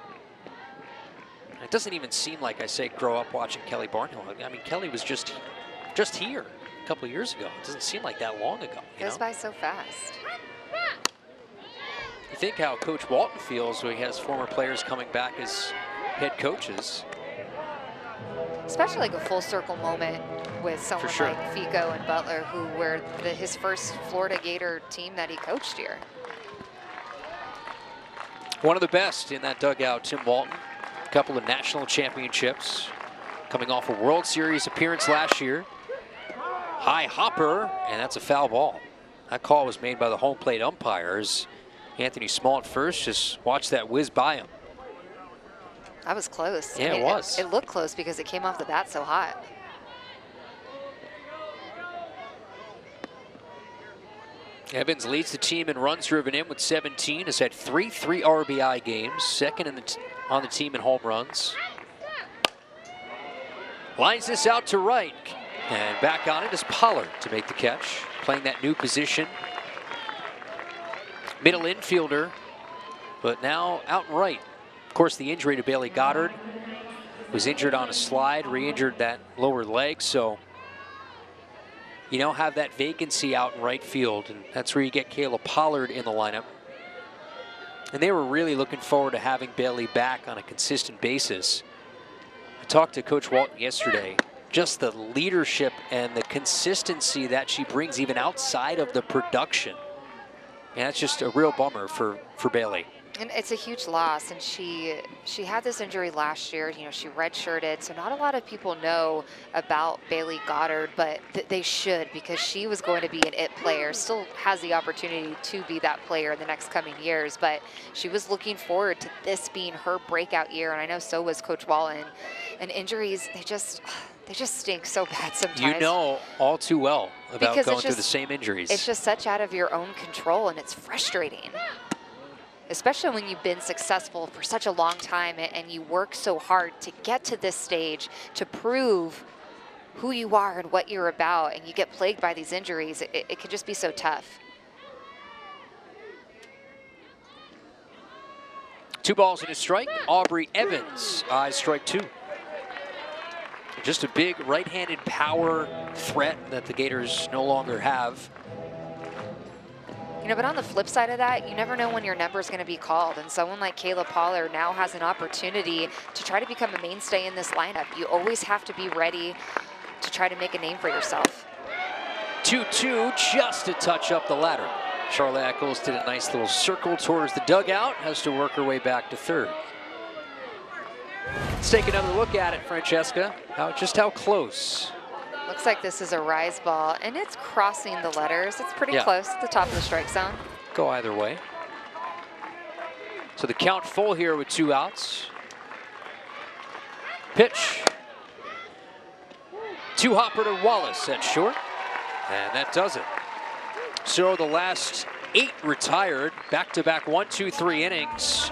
It doesn't even seem like I say grow up watching Kelly Barnhill. I mean, Kelly was just here a couple of years ago. It doesn't seem like that long ago. Goes by so fast. You think how Coach Walton feels when he has former players coming back as head coaches. Especially like a full circle moment with someone sure. like Fico and Butler, who were his first Florida Gator team that he coached here. One of the best in that dugout, Tim Walton. A couple of national championships. Coming off a World Series appearance last year. High hopper, and that's a foul ball. That call was made by the home plate umpires. Anthony Small at first just watched that whiz by him. That was close. Yeah, it was. It looked close because it came off the bat so hot. Evans leads the team in runs driven in with 17. Has had 3 RBI games. Second on the team in home runs. Lines this out to right. And back on it is Pollard to make the catch. Playing that new position. Middle infielder, but now out and right. Of course, the injury to Bailey Goddard. Was injured on a slide, re-injured that lower leg, so you now have that vacancy out in right field, and that's where you get Kayla Pollard in the lineup. And they were really looking forward to having Bailey back on a consistent basis. I talked to Coach Walton yesterday. just the leadership and the consistency that she brings even outside of the production. And that's just a real bummer for Bailey. And it's a huge loss, and she had this injury last year. You know, she redshirted, so not a lot of people know about Bailey Goddard, but they should, because she was going to be an it player, still has the opportunity to be that player in the next coming years, but she was looking forward to this being her breakout year, and I know so was Coach Walton. And injuries, they just stink so bad sometimes. You know all too well about because going through the same injuries. It's just such out of your own control, and it's frustrating. Especially when you've been successful for such a long time and you work so hard to get to this stage, to prove who you are and what you're about, and you get plagued by these injuries, it can just be so tough. 2 balls and a strike. Aubrey Evans, strike 2. Just a big right-handed power threat that the Gators no longer have. You know, but on the flip side of that, you never know when your number is going to be called. And someone like Kayla Pollard now has an opportunity to try to become a mainstay in this lineup. You always have to be ready to try to make a name for yourself. 2-2, just a touch up the ladder. Charlotte Eccles did a nice little circle towards the dugout, has to work her way back to third. Let's take another look at it, Francesca. Just how close. Looks like this is a rise ball, and it's crossing the letters. It's pretty close to the top of the strike zone. Go either way. So the count full here with 2 outs. Pitch. 2-hopper to Wallace at short, and that does it. So the last 8 retired, back-to-back 1-2-3 innings.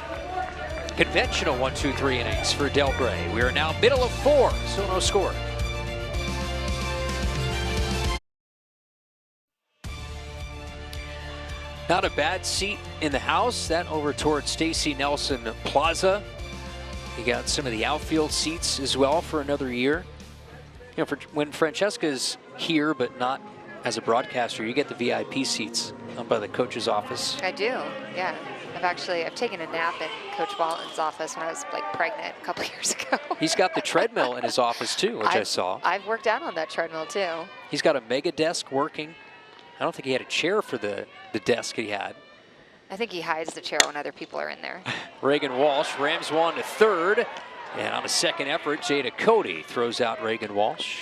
Conventional 1-2-3 innings for Delbray. We are now middle of 4, so no score. Not a bad seat in the house. That over towards Stacy Nelson Plaza. You got some of the outfield seats as well for another year. You know, when Francesca's here, but not as a broadcaster, you get the VIP seats up by the coach's office. I do, yeah. I've taken a nap in Coach Walton's office when I was like pregnant a couple years ago. He's got the treadmill in his office too, which I saw. I've worked out on that treadmill too. He's got a mega desk working. I don't think he had a chair for the desk he had. I think he hides the chair when other people are in there. Reagan Walsh rams one to third. And on a second effort, Jada Cody throws out Reagan Walsh.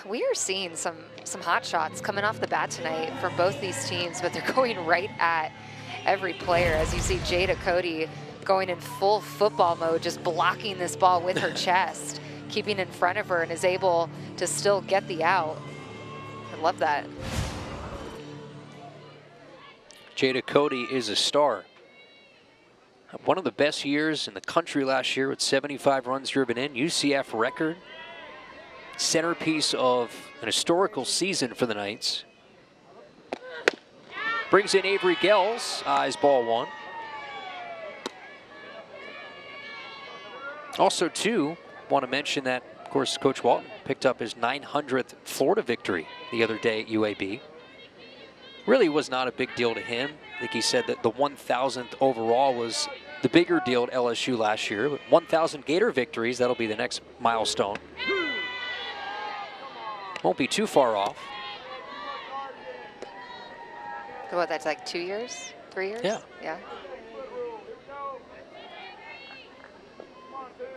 We are seeing some hot shots coming off the bat tonight from both these teams, but they're going right at every player. As you see Jada Cody going in full football mode, just blocking this ball with her chest, keeping in front of her, and is able to still get the out. I love that. Jada Cody is a star. One of the best years in the country last year with 75 runs driven in, UCF record. Centerpiece of an historical season for the Knights. Brings in Avery Gels, eyes ball 1. Also, too, want to mention that, of course, Coach Walton picked up his 900th Florida victory the other day at UAB. Really was not a big deal to him. I think he said that the 1,000th overall was the bigger deal at LSU last year. But 1,000 Gator victories, that'll be the next milestone. Won't be too far off. So what, that's like 2 years, 3 years? Yeah. Yeah.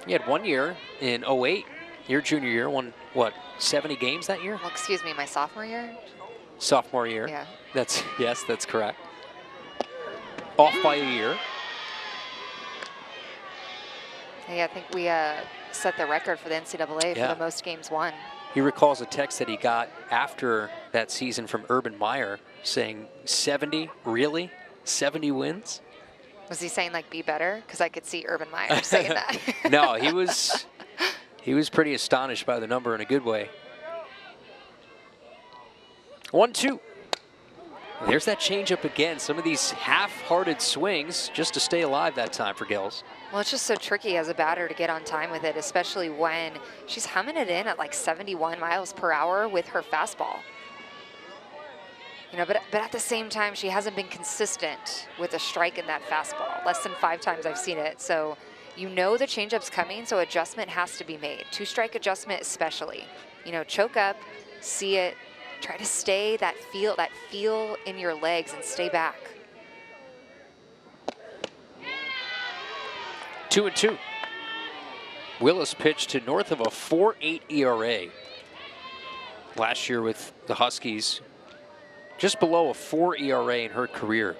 He had 1 year in 08, your junior year, won, what, 70 games that year? Well, excuse me, my sophomore year? Sophomore year. Yeah. Yes, that's correct. Off by a year. Yeah, I think we set the record for the NCAA for the most games won. He recalls a text that he got after that season from Urban Meyer saying, 70, really? 70 wins? Was he saying like be better? Because I could see Urban Meyer saying that. No, he was pretty astonished by the number in a good way. 1-2. There's that changeup again. Some of these half-hearted swings just to stay alive that time for Gels. Well, it's just so tricky as a batter to get on time with it, especially when she's humming it in at like 71 miles per hour with her fastball. You know, but at the same time, she hasn't been consistent with a strike in that fastball. Less than 5 times I've seen it. So You know the changeup's coming, so adjustment has to be made. Two-strike adjustment especially. You know, choke up, see it, try to stay that feel in your legs and stay back. 2-2. Willis pitched to north of a 4.8 ERA. Last year with the Huskies, just below a 4 ERA in her career.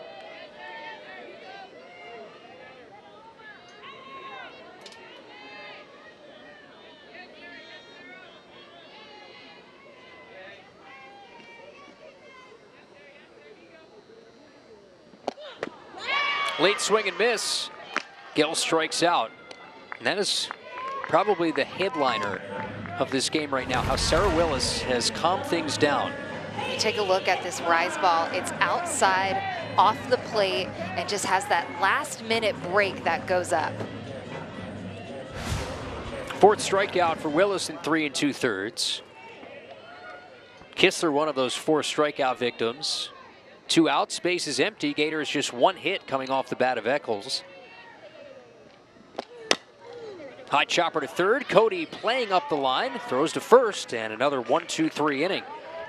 Late swing and miss. Gill strikes out. And that is probably the headliner of this game right now, how Sarah Willis has calmed things down. You take a look at this rise ball. It's outside, off the plate, and just has that last-minute break that goes up. Fourth strikeout for Willis in 3 2/3. Kistler, one of those 4 strikeout victims. 2 outs, space is empty. Gators just 1 hit coming off the bat of Eccles. High chopper to third. Cody playing up the line, throws to first, and another 1-2-3 inning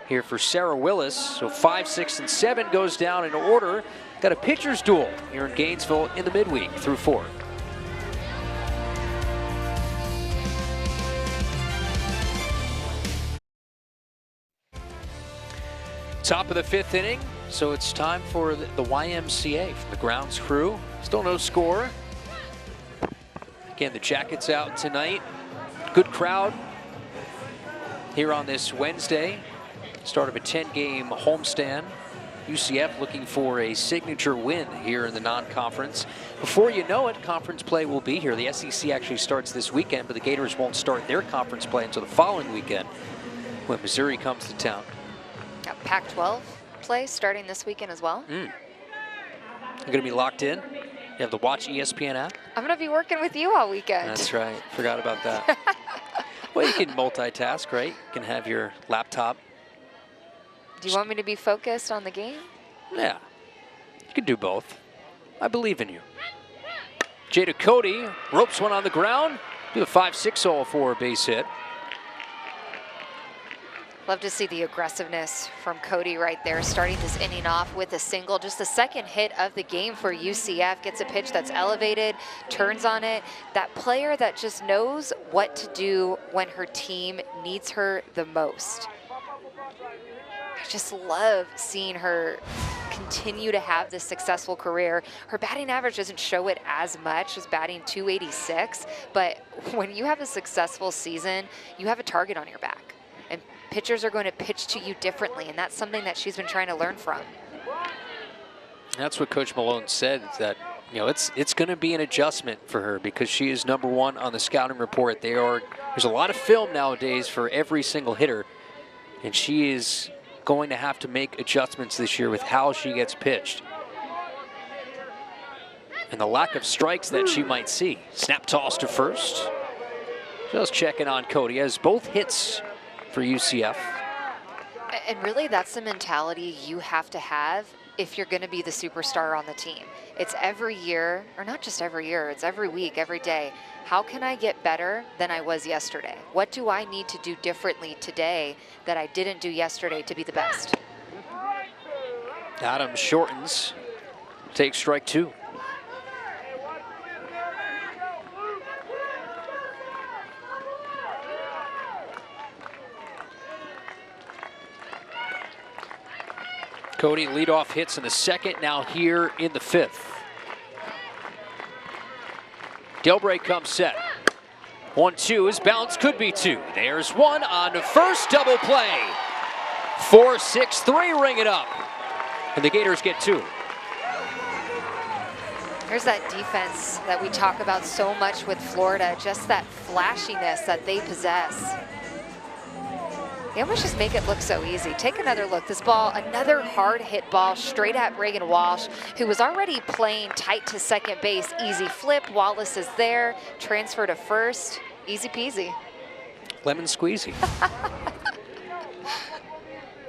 here for Sarah Willis. So 5, 6, and 7 goes down in order. Got a pitcher's duel here in Gainesville in the midweek through 4. Top of the 5th inning, so it's time for the YMCA from the grounds crew. Still no score. Again, the Jackets out tonight. Good crowd here on this Wednesday. Start of a 10-game homestand. UCF looking for a signature win here in the non-conference. Before you know it, conference play will be here. The SEC actually starts this weekend, but the Gators won't start their conference play until the following weekend when Missouri comes to town. Pac-12 play starting this weekend as well. You're going to be locked in? You have the Watch ESPN app? I'm going to be working with you all weekend. That's right. Forgot about that. Well, you can multitask, right? You can have your laptop. Do you want me to be focused on the game? Yeah. You can do both. I believe in you. Jada Cody ropes one on the ground. Do a 5-6-0 for a base hit. Love to see the aggressiveness from Cody right there, starting this inning off with a single. Just the second hit of the game for UCF. Gets a pitch that's elevated, turns on it. That player that just knows what to do when her team needs her the most. I just love seeing her continue to have this successful career. Her batting average doesn't show it as much as batting .286, but when you have a successful season, you have a target on your back. And pitchers are going to pitch to you differently, and that's something that she's been trying to learn from. That's what Coach Malone said, that it's going to be an adjustment for her because she is #1 on the scouting report. There's a lot of film nowadays for every single hitter, and she is going to have to make adjustments this year with how she gets pitched and the lack of strikes that she might see. Snap toss to first. Just checking on Cody as both hits for UCF. And really, that's the mentality you have to have if you're going to be the superstar on the team. It's every year, or not just every year, it's every week, every day. How can I get better than I was yesterday? What do I need to do differently today that I didn't do yesterday to be the best? Adams shortens, takes strike 2. Cody leadoff hits in the 2nd, now here in the 5th. Delbray comes set. 1-2, his bounce could be 2. There's 1 on the first, double play. 4-6-3, ring it up. And the Gators get 2. There's that defense that we talk about so much with Florida, just that flashiness that they possess. They almost just make it look so easy. Take another look. This ball, another hard hit ball straight at Reagan Walsh, who was already playing tight to second base. Easy flip. Wallace is there. Transfer to first. Easy peasy. Lemon squeezy.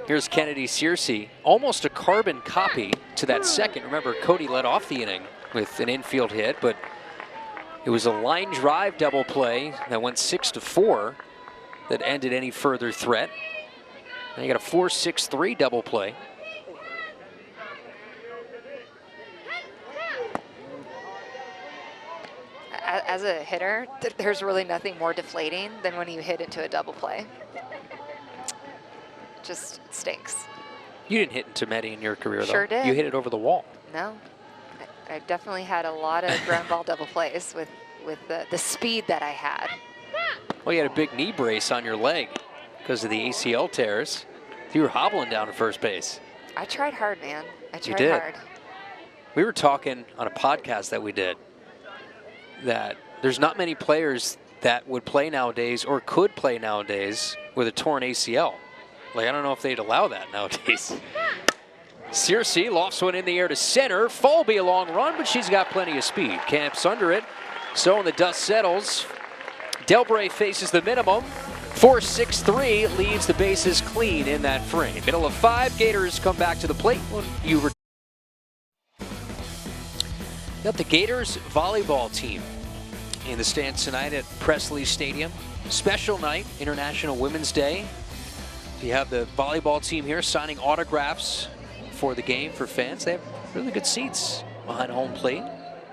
Here's Kennedy Searcy, almost a carbon copy to that second. Remember, Cody led off the inning with an infield hit, but It was a line drive double play that went 6-4 that ended any further threat. Now you got a 4-6-3 double play. As a hitter, there's really nothing more deflating than when you hit into a double play. Just stinks. You didn't hit into many in your career, though. Sure did. You hit it over the wall. No, I definitely had a lot of ground ball double plays with the speed that I had. Well, you had a big knee brace on your leg because of the ACL tears. You were hobbling down to first base. I tried hard, man. I tried You did. hard. We were talking on a podcast that we did that there's not many players that would play nowadays or could play nowadays with a torn ACL. Like, I don't know if they'd allow that nowadays. Searcy lofts one in the air to center. Fulby a long run, but she's got plenty of speed. Camps under it. So when the dust settles, Delbray faces the minimum. 4-6-3 leaves the bases clean in that frame. Middle of 5, Gators come back to the plate when you got the Gators volleyball team in the stands tonight at Presley Stadium. Special night, International Women's Day. You have the volleyball team here signing autographs for the game for fans. They have really good seats behind home plate.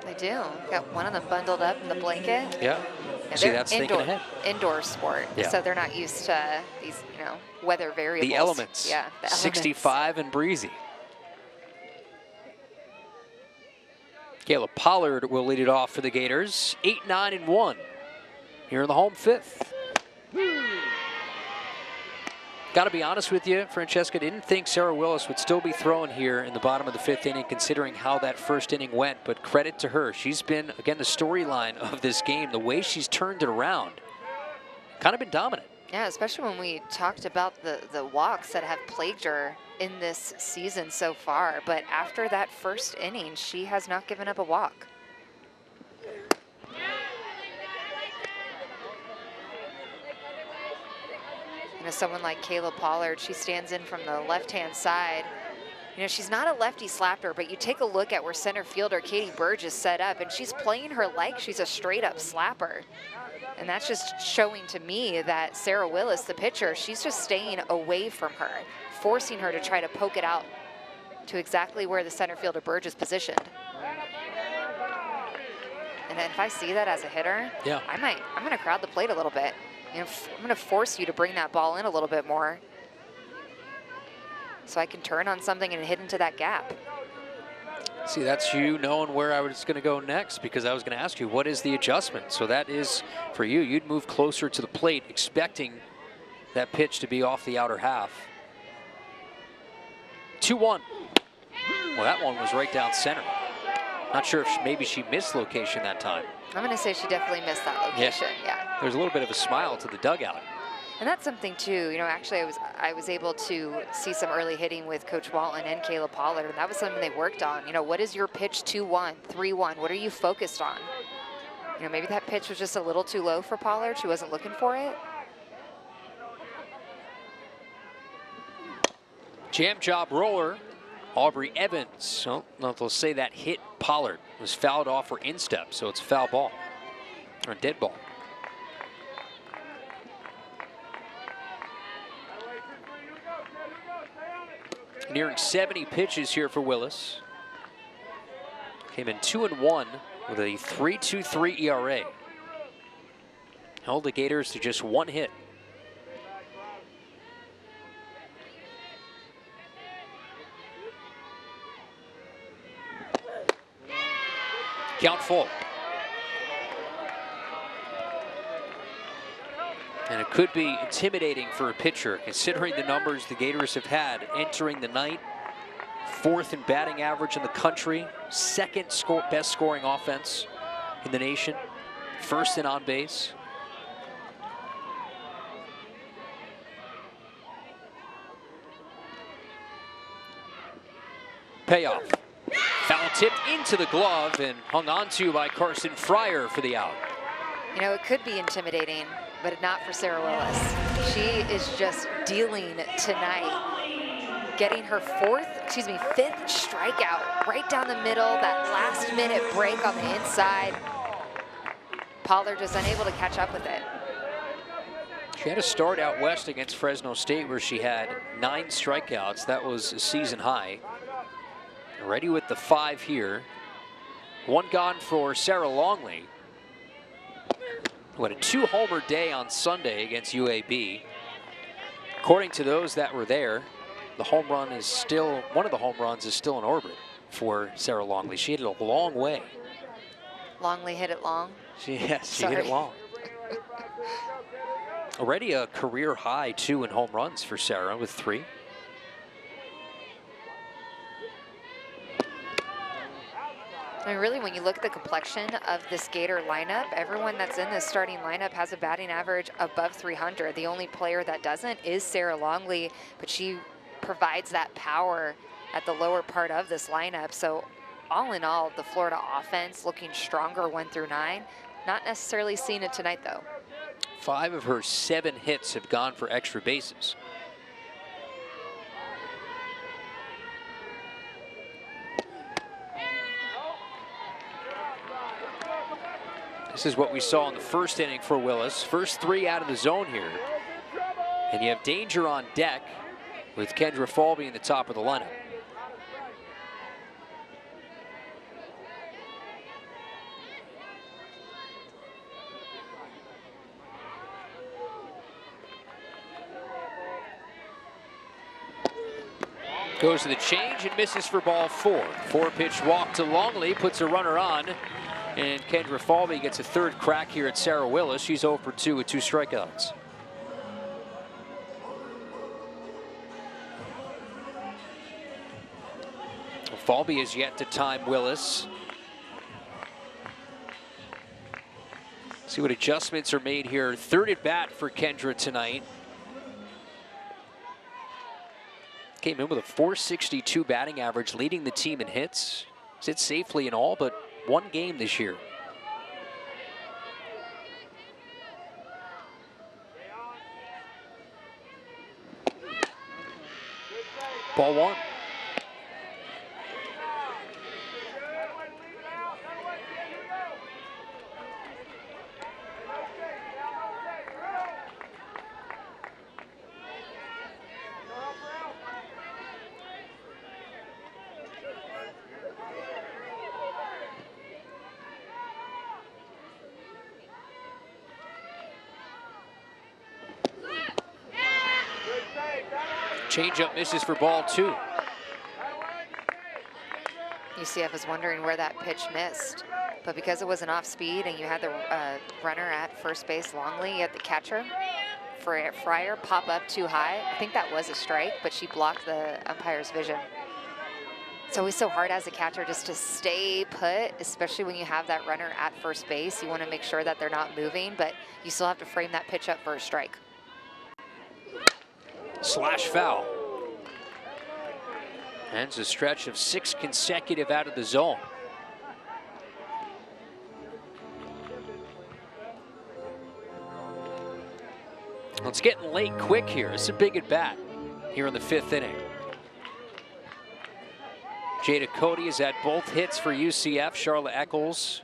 They do. Got one of them bundled up in the blanket. Yeah. And See, that's thinking ahead. Indoor sport, Yeah. so they're not used to these, weather variables. The elements. Yeah, the elements. 65 and breezy. Caleb Pollard will lead it off for the Gators. 8-9-1 here in the home fifth. Got to be honest with you, Francesca, didn't think Sarah Willis would still be throwing here in the bottom of the fifth inning, considering how that first inning went, but credit to her. She's been, again, the storyline of this game, the way she's turned it around. Kind of been dominant. Yeah, especially when we talked about the walks that have plagued her in this season so far. But after that first inning, she has not given up a walk. Someone like Kayla Pollard, she stands in from the left-hand side. She's not a lefty slapper, but you take a look at where center fielder Katie Burge is set up, and she's playing her like she's a straight-up slapper. And that's just showing to me that Sarah Willis, the pitcher, she's just staying away from her, forcing her to try to poke it out to exactly where the center fielder Burge is positioned. And then if I see that as a hitter, yeah, I'm going to crowd the plate a little bit. I'm going to force you to bring that ball in a little bit more so I can turn on something and hit into that gap. See, that's you knowing where I was going to go next, because I was going to ask you, what is the adjustment? So that is, for you, you'd move closer to the plate, expecting that pitch to be off the outer half. 2-1. Well, that one was right down center. Not sure if maybe she missed location that time. I'm going to say she definitely missed that location, yeah. There's a little bit of a smile to the dugout. And that's something too, actually I was able to see some early hitting with Coach Walton and Kayla Pollard, and that was something they worked on. What is your pitch 2-1, 3-1? What are you focused on? Maybe that pitch was just a little too low for Pollard. She wasn't looking for it. Jam job roller, Aubrey Evans. Oh, no, they'll say that hit Pollard. It was fouled off her instep, so it's foul ball, or dead ball. Nearing 70 pitches here for Willis. Came in 2-1 with a 3.23 ERA. Held the Gators to just one hit. Count full. And it could be intimidating for a pitcher, considering the numbers the Gators have had entering the night. 4th in batting average in the country, 2nd best scoring offense in the nation, 1st in on base. Payoff. Foul tip into the glove and hung on to by Carson Fryer for the out. It could be intimidating, but not for Sarah Willis. She is just dealing tonight, getting her 5th strikeout right down the middle, that last minute break on the inside. Pollard is unable to catch up with it. She had a start out west against Fresno State where she had 9 strikeouts. That was a season high. Ready with the 5 here. 1 gone for Sarah Longley, who had a 2-homer day on Sunday against UAB. According to those that were there, the home run is still, one of the home runs is still in orbit for Sarah Longley. She hit it a long way. Longley hit it long? Yes, she hit it long. Already a career high, 2 in home runs for Sarah with 3. I mean, really, when you look at the complexion of this Gator lineup, everyone that's in this starting lineup has a batting average above 300. The only player that doesn't is Sarah Longley, but she provides that power at the lower part of this lineup. So all in all, the Florida offense looking stronger 1 through 9. Not necessarily seeing it tonight, though. 5 of her 7 hits have gone for extra bases. This is what we saw in the first inning for Willis. First 3 out of the zone here. And you have danger on deck with Kendra Falby in the top of the lineup. Goes to the change and misses for ball 4. 4-pitch walk to Longley, puts a runner on. And Kendra Falby gets a 3rd crack here at Sarah Willis. She's 0 for 2 with 2 strikeouts. Falby is yet to time Willis. See what adjustments are made here. 3rd at bat for Kendra tonight. Came in with a .462 batting average, leading the team in hits. Sits safely in all but 1 game this year. Ball 1. Changeup misses for ball 2. UCF is wondering where that pitch missed, but because it was an off speed and you had the runner at first base Longley, you had the catcher Fryer pop up too high. I think that was a strike, but she blocked the umpire's vision. It's always so hard as a catcher just to stay put, especially when you have that runner at first base. You want to make sure that they're not moving, but you still have to frame that pitch up for a strike. Slash foul. Ends a stretch of 6 consecutive out of the zone. Well, it's getting late quick here. It's a big at bat here in the 5th inning. Jada Cody has had both hits for UCF. Charlotte Eccles,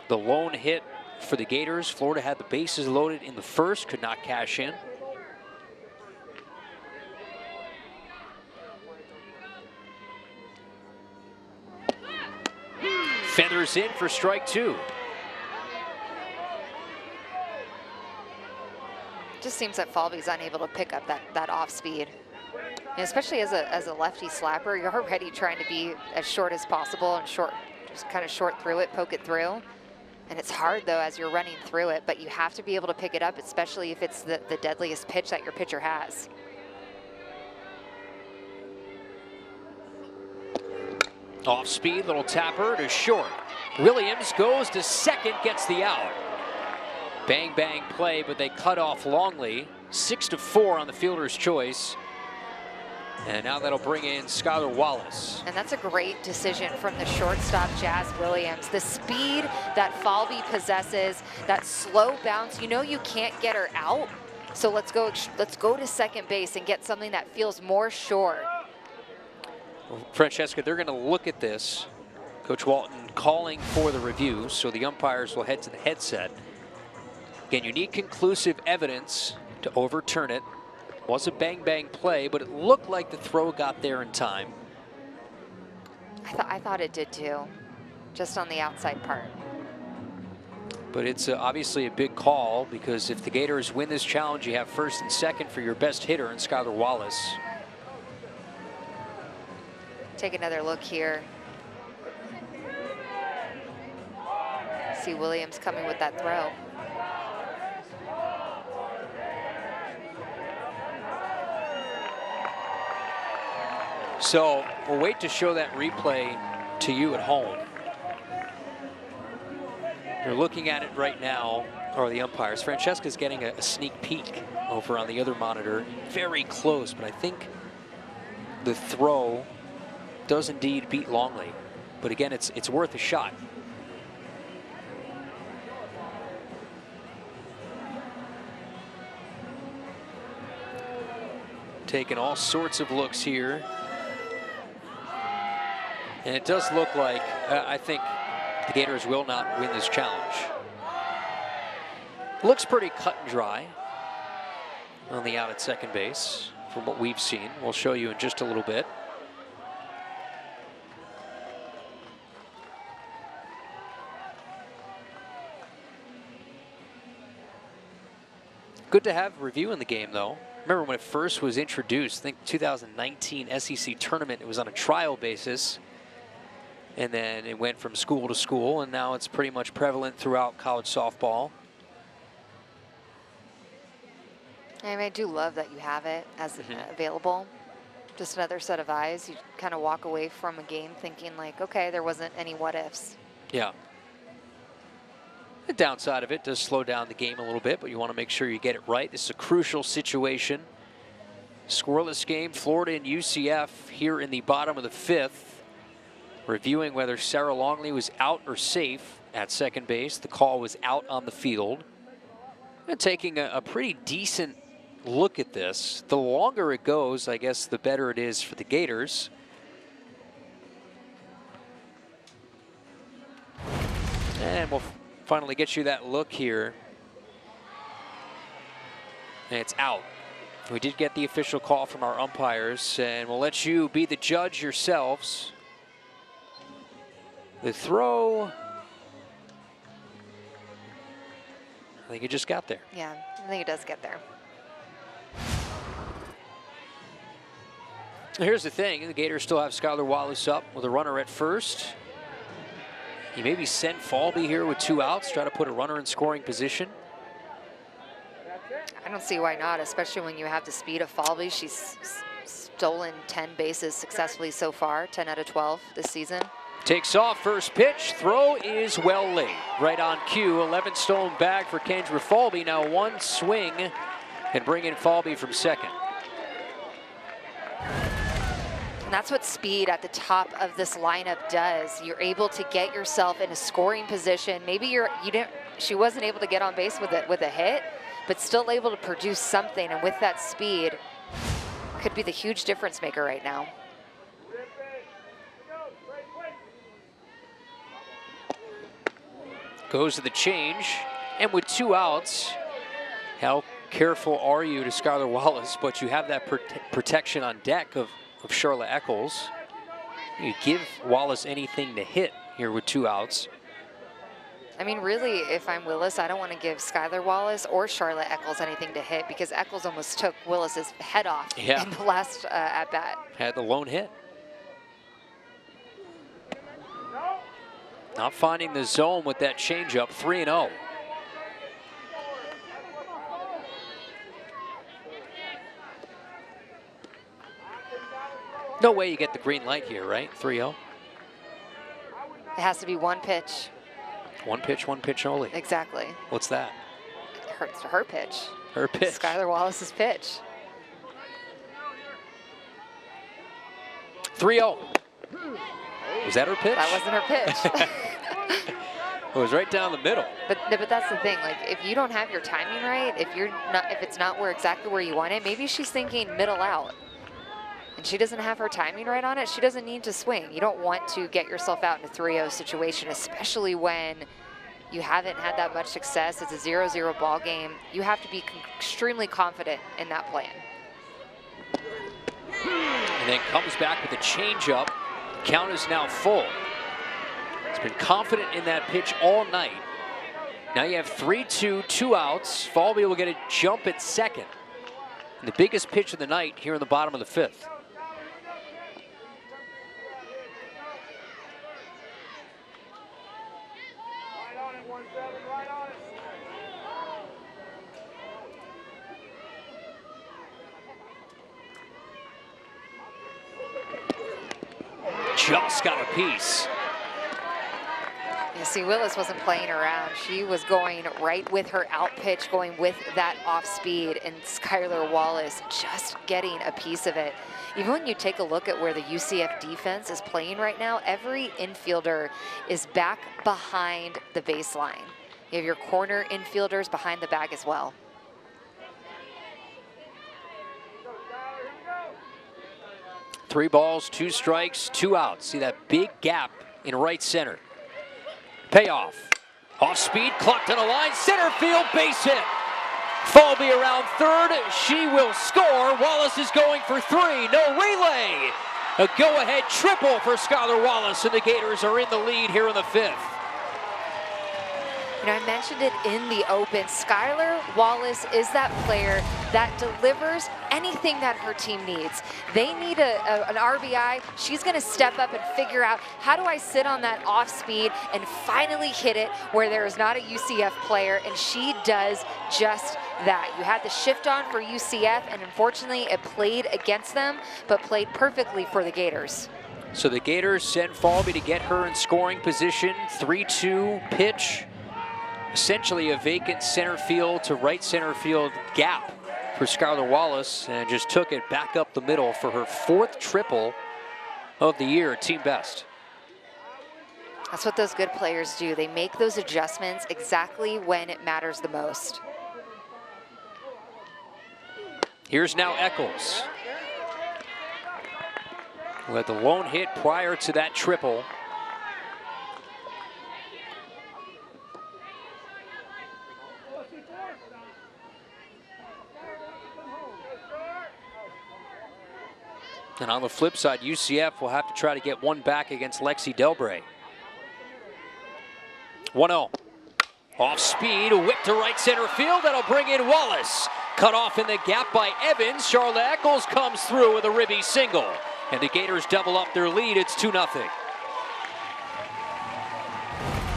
the lone hit for the Gators. Florida had the bases loaded in the 1st, could not cash in. Feathers in for strike 2. Just seems that Falby's unable to pick up that off speed. And especially as a lefty slapper, you're already trying to be as short as possible and just kind of short through it, poke it through. And it's hard though as you're running through it, but you have to be able to pick it up, especially if it's the deadliest pitch that your pitcher has. Off speed, little tapper to short. Williams goes to second, gets the out. Bang, bang play, but they cut off Longley. 6-4 on the fielder's choice. And now that'll bring in Skylar Wallace. And that's a great decision from the shortstop, Jazz Williams. The speed that Falby possesses, that slow bounce, you know you can't get her out. So let's go to second base and get something that feels more sure. Francesca, they're going to look at this Coach Walton calling for the review, so the umpires will head to the headset. Again, you need conclusive evidence to overturn it. Was a bang-bang play, but it looked like the throw got there in time. I thought it did too, just on the outside part. But it's obviously a big call, because if the Gators win this challenge, you have first and second for your best hitter in Skylar Wallace. Take another look here. See Williams coming with that throw. So we'll wait to show that replay to you at home. You're looking at it right now, or the umpires. Francesca's getting a sneak peek over on the other monitor. Very close, but I think the throw does indeed beat Longley. But again, it's worth a shot. Taking all sorts of looks here. And it does look like, I think the Gators will not win this challenge. Looks pretty cut and dry on the out at second base from what we've seen. We'll show you in just a little bit. Good to have review in the game, though. Remember when it first was introduced, I think 2019 SEC tournament, it was on a trial basis. And then it went from school to school, and now it's pretty much prevalent throughout college softball. I mean, I do love that you have it as available. Just another set of eyes. You kind of walk away from a game thinking like, okay, there wasn't any what ifs. Yeah. The downside of it does slow down the game a little bit, but you want to make sure you get it right. This is a crucial situation. Scoreless game, Florida and UCF here in the bottom of the fifth. Reviewing whether Sarah Longley was out or safe at second base. The call was out on the field. And taking a pretty decent look at this. The longer it goes, I guess, the better it is for the Gators. And we'll finally get you that look here. And it's out. We did get the official call from our umpires, and we'll let you be the judge yourselves. The throw, I think it just got there. Yeah, I think it does get there. Here's the thing, the Gators still have Skylar Wallace up with a runner at first. You maybe send Falby here with 2 outs, try to put a runner in scoring position. I don't see why not, especially when you have the speed of Falby. She's stolen 10 bases successfully so far, 10 out of 12 this season. Takes off, first pitch, throw is well laid. Right on cue, 11 stolen bag for Kendra Falby. Now 1 swing and bring in Falby from second. And that's what speed at the top of this lineup does. You're able to get yourself in a scoring position. Maybe she wasn't able to get on base with a hit, but still able to produce something. And with that speed, could be the huge difference maker right now. Goes to the change, and with 2 outs, how careful are you to Skylar Wallace? But you have that protection on deck of Charlotte Eccles. You give Wallace anything to hit here with 2 outs. I mean, really, if I'm Willis, I don't want to give Skylar Wallace or Charlotte Eccles anything to hit, because Eccles almost took Willis's head off in the last at-bat. Had the lone hit. Not finding the zone with that changeup, 3-0. No way you get the green light here, right? 3-0. It has to be 1 pitch. 1 pitch only. Exactly. What's that? Her pitch. Her pitch. Skylar Wallace's pitch. 3-0. Was that her pitch? That wasn't her pitch. It was right down the middle. But that's the thing. Like, if you don't have your timing right, if it's not exactly where you want it, maybe she's thinking middle out. and she doesn't have her timing right on it, she doesn't need to swing. You don't want to get yourself out in a 3-0 situation, especially when you haven't had that much success. It's a 0-0 ball game. You have to be extremely confident in that plan. And then comes back with a changeup. Count is now full. He's been confident in that pitch all night. Now you have 3-2, 2 outs. Falvey will get a jump at second. And the biggest pitch of the night here in the bottom of the 5th. Just got a piece. You see, Willis wasn't playing around. She was going right with her out pitch, going with that off speed, and Skylar Wallace just getting a piece of it. Even when you take a look at where the UCF defense is playing right now, every infielder is back behind the baseline. You have your corner infielders behind the bag as well. Three balls, 2 strikes, 2 outs. See that big gap in right center. Payoff. Off speed, clocked on a line, center field, base hit. Falvey around third, she will score. Wallace is going for 3, no relay. A go-ahead triple for Skylar Wallace, and the Gators are in the lead here in the 5th. You know, I mentioned it in the open. Skylar Wallace is that player that delivers anything that her team needs. They need an RBI. She's going to step up and figure out, how do I sit on that off speed and finally hit it where there is not a UCF player, and she does just that. You had the shift on for UCF, and unfortunately it played against them, but played perfectly for the Gators. So the Gators send Falvey to get her in scoring position. 3-2 pitch. Essentially a vacant center field to right center field gap for Skylar Wallace, and just took it back up the middle for her 4th triple of the year, team best. That's what those good players do. They make those adjustments exactly when it matters the most. Here's now Eccles, who had the lone hit prior to that triple. And on the flip side, UCF will have to try to get one back against Lexi Delbray. 1-0. Off speed, a whip to right center field. That'll bring in Wallace. Cut off in the gap by Evans. Charlotte Eccles comes through with a ribby single. And the Gators double up their lead. It's 2-0.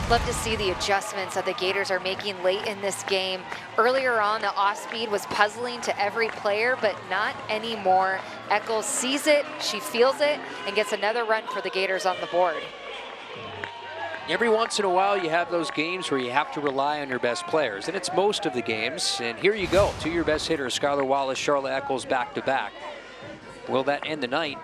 Love to see the adjustments that the Gators are making late in this game. Earlier on, the off-speed was puzzling to every player, but not anymore. Eccles sees it, she feels it, and gets another run for the Gators on the board. Every once in a while, you have those games where you have to rely on your best players, and it's most of the games. And here you go, 2 of your best hitters, Skylar Wallace, Charlotte Eccles, back-to-back. Will that end the night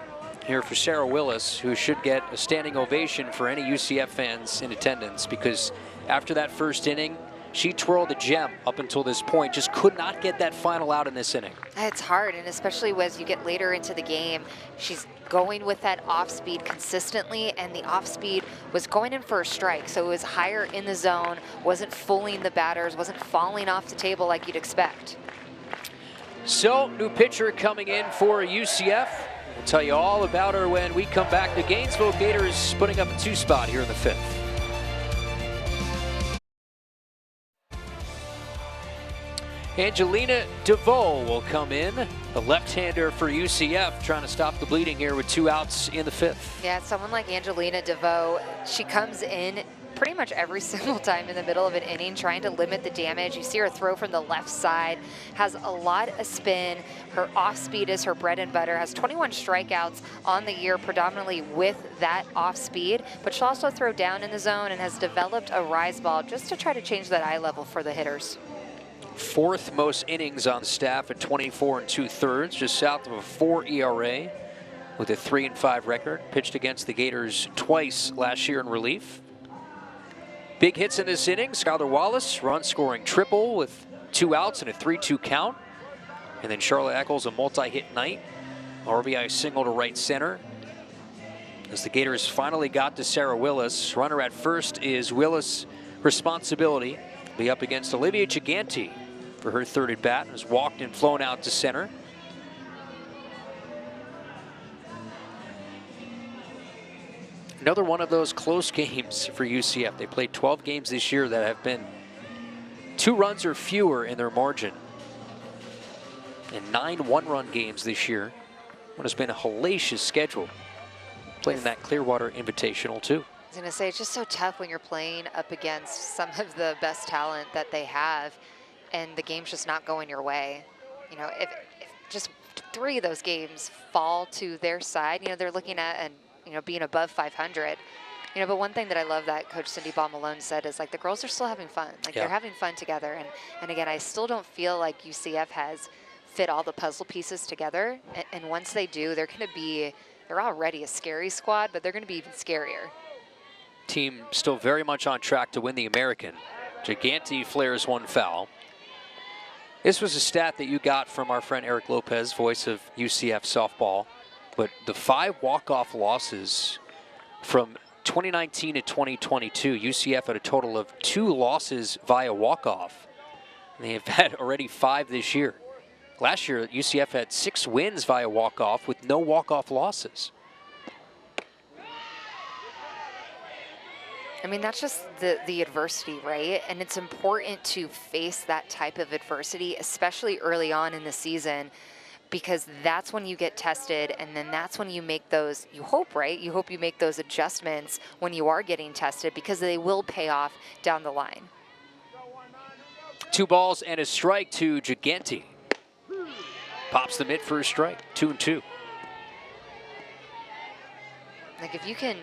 here for Sarah Willis, who should get a standing ovation for any UCF fans in attendance, because after that first inning, she twirled a gem up until this point, just could not get that final out in this inning. It's hard, and especially as you get later into the game, she's going with that off-speed consistently, and the off-speed was going in for a strike, so it was higher in the zone, wasn't fooling the batters, wasn't falling off the table like you'd expect. So, new pitcher coming in for UCF. We'll tell you all about her when we come back. The Gainesville Gators putting up a 2 spot here in the 5th. Angelina DeVoe will come in, the left-hander for UCF, trying to stop the bleeding here with 2 outs in the 5th. Yeah, someone like Angelina DeVoe, she comes in pretty much every single time in the middle of an inning, trying to limit the damage. You see her throw from the left side, has a lot of spin. Her off speed is her bread and butter, has 21 strikeouts on the year, predominantly with that off speed, but she'll also throw down in the zone and has developed a rise ball just to try to change that eye level for the hitters. 4th most innings on staff at 24 2/3, just south of a 4 ERA with a 3-5 record. Pitched against the Gators twice last year in relief. Big hits in this inning. Skylar Wallace, run-scoring triple with 2 outs and a 3-2 count. And then Charlotte Eccles, a multi-hit night. RBI single to right center. As the Gators finally got to Sarah Willis. Runner at first is Willis' responsibility. Be up against Olivia Gigante for her third at bat. Has walked and flown out to center. Another one of those close games for UCF. They played 12 games this year that have been 2 runs or fewer in their margin. And 9 one-run games this year. What has been a hellacious schedule. Playing in that Clearwater Invitational too. I was gonna say, it's just so tough when you're playing up against some of the best talent that they have and the game's just not going your way. You know, if just 3 of those games fall to their side, you know, they're looking at and, you know, being above 500. You know, but one thing that I love that Coach Cindy Ball Malone said is, like, the girls are still having fun. Like, they're having fun together. And again, I still don't feel like UCF has fit all the puzzle pieces together. And once they do, they're going to be, they're already a scary squad, but they're going to be even scarier. Team still very much on track to win the American. Gigante flares one foul. This was a stat that you got from our friend Eric Lopez, voice of UCF softball. But the 5 walk-off losses from 2019 to 2022, UCF had a total of 2 losses via walk-off. They have had already 5 this year. Last year, UCF had 6 wins via walk-off with no walk-off losses. I mean, that's just the adversity, right? And it's important to face that type of adversity, especially early on in the season, because that's when you get tested, and then that's when you make those, you hope, right? You hope you make those adjustments when you are getting tested, because they will pay off down the line. 2 balls and a strike to Gigante. Pops the mitt for a strike, 2-2. Like, if you can,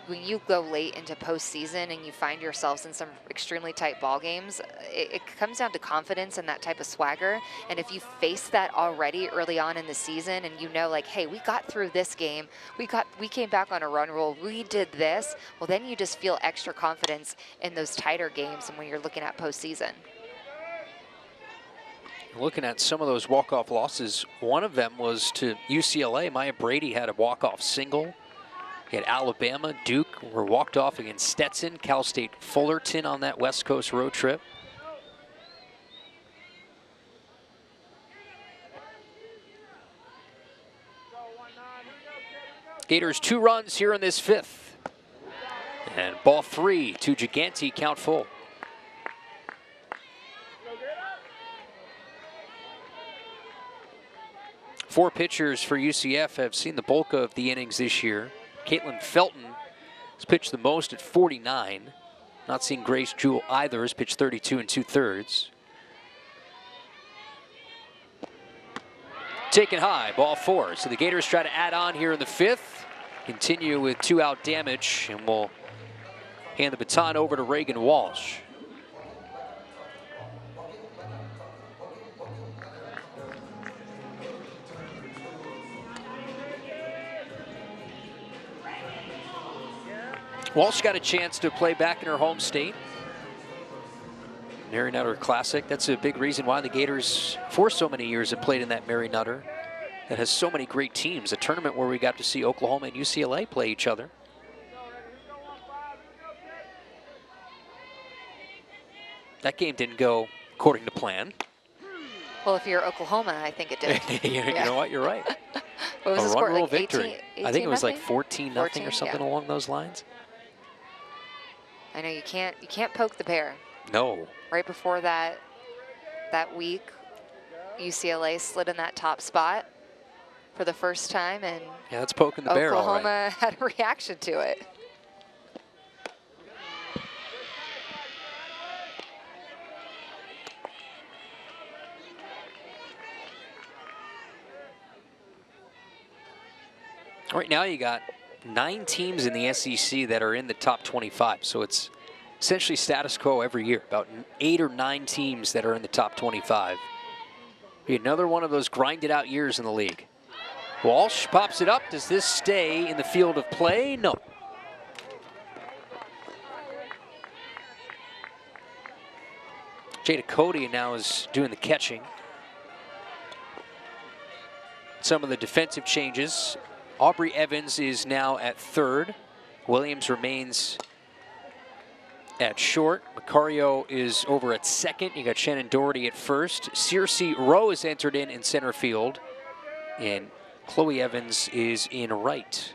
when you go late into postseason and you find yourselves in some extremely tight ball games, it comes down to confidence and that type of swagger. And if you face that already early on in the season, and you know, like, hey, we got through this game, we came back on a run roll, we did this, well, then you just feel extra confidence in those tighter games and when you're looking at postseason. Looking at some of those walk-off losses, one of them was to UCLA. Maya Brady had a walk-off single. He had Alabama, Duke were walked off against Stetson, Cal State Fullerton on that West Coast road trip. Gators 2 runs here in this 5th. And ball 3 to Gigante, count full. Four pitchers for UCF have seen the bulk of the innings this year. Caitlin Felton has pitched the most at 49. Not seen Grace Jewell either, has pitched 32 2/3. Taken high, ball 4. So the Gators try to add on here in the 5th. Continue with 2-out damage, and we'll hand the baton over to Reagan Walsh. Walsh got a chance to play back in her home state. Mary Nutter Classic. That's a big reason why the Gators, for so many years, have played in that Mary Nutter. That has so many great teams. A tournament where we got to see Oklahoma and UCLA play each other. That game didn't go according to plan. Well, if you're Oklahoma, I think it did. You know what? You're right. What was the a score? run rule Like victory. 18 I think it was like 14 14-0 or something along those lines. I know you can't poke the bear. No. Right before that week, UCLA slid in that top spot for the first time, and yeah, that's poking the bear. Oklahoma All right. had a reaction to it. Right now you got 9 teams in the SEC that are in the top 25, so it's essentially status quo every year. About 8 or 9 teams that are in the top 25. Be another one of those grinded out years in the league. Walsh pops it up. Does this stay in the field of play? No. Jada Cody now is doing the catching. some of the defensive changes. Aubrey Evans is now at third. Williams remains at short. Macario is over at second. You got Shannon Doherty at first. Circe Rose entered in center field. And Chloe Evans is in right.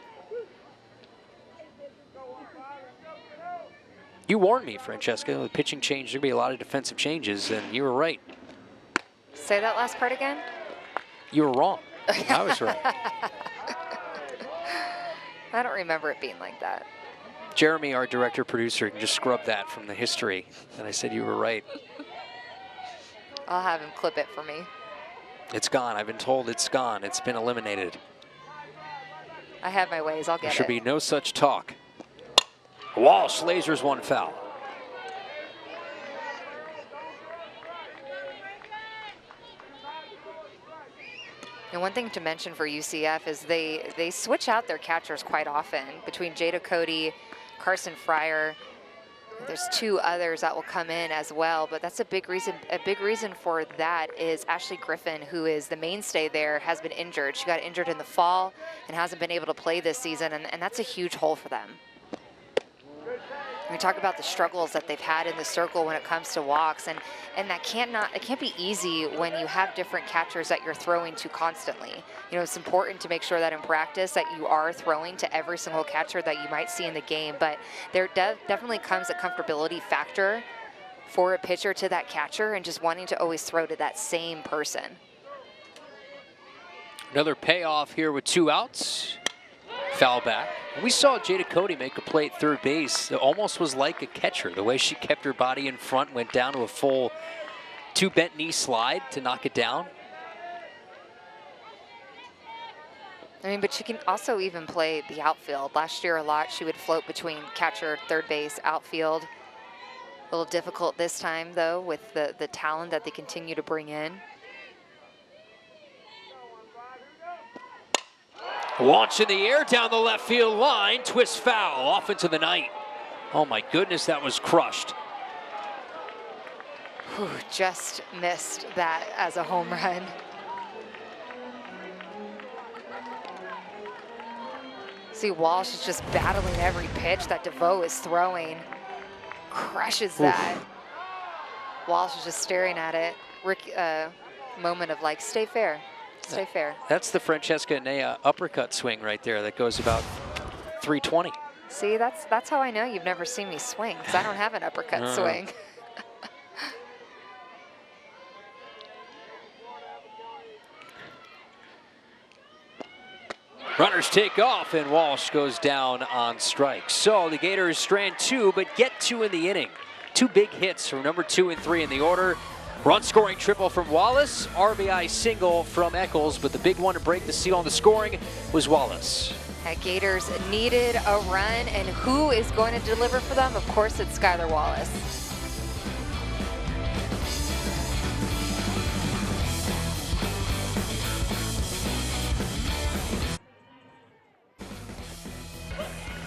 You warned me, Francesca, with pitching change, there'd be a lot of defensive changes, and you were right. Say that last part again? You were wrong. I was right. I don't remember it being like that. Jeremy, our director producer, can just scrub that from the history. And I said you were right. I'll have him clip it for me. It's gone. I've been told it's gone. It's been eliminated. I have my ways. I'll get it. There should be no such talk. Walsh lasers one foul. And one thing to mention for UCF is they switch out their catchers quite often between Jada Cody, Carson Fryer. There's two others that will come in as well, but that's a big reason. A big reason for that is Ashley Griffin, who is the mainstay there, has been injured. She got injured in the fall and hasn't been able to play this season, and that's a huge hole for them. We talk about the struggles that they've had in the circle when it comes to walks, and it can't be easy when you have different catchers that you're throwing to constantly. You know, it's important to make sure that in practice that you are throwing to every single catcher that you might see in the game, but there definitely comes a comfortability factor for a pitcher to that catcher and just wanting to always throw to that same person. Another payoff here with 2 outs. Foul back. And we saw Jada Cody make a play at third base. It almost was like a catcher. The way she kept her body in front, went down to a full 2 bent knee slide to knock it down. I mean, but she can also even play the outfield. Last year a lot, she would float between catcher, third base, outfield. A little difficult this time, though, with the talent that they continue to bring in. Launch in the air down the left field line. Twist foul off into the night. Oh my goodness, that was crushed. Whew, just missed that as a home run. See, Walsh is just battling every pitch that DeVoe is throwing. Crushes that. Oof. Walsh is just staring at it. Rick, moment of like, stay fair. Stay fair. That's the Francesca Nea uppercut swing right there that goes about 320. See, that's how I know you've never seen me swing, because I don't have an uppercut swing. Runners take off, and Walsh goes down on strike. So the Gators strand 2, but get 2 in the inning. 2 big hits from number 2 and 3 in the order. Run-scoring triple from Wallace, RBI single from Eccles, but the big one to break the seal on the scoring was Wallace. Gators needed a run, and who is going to deliver for them? Of course, it's Skylar Wallace.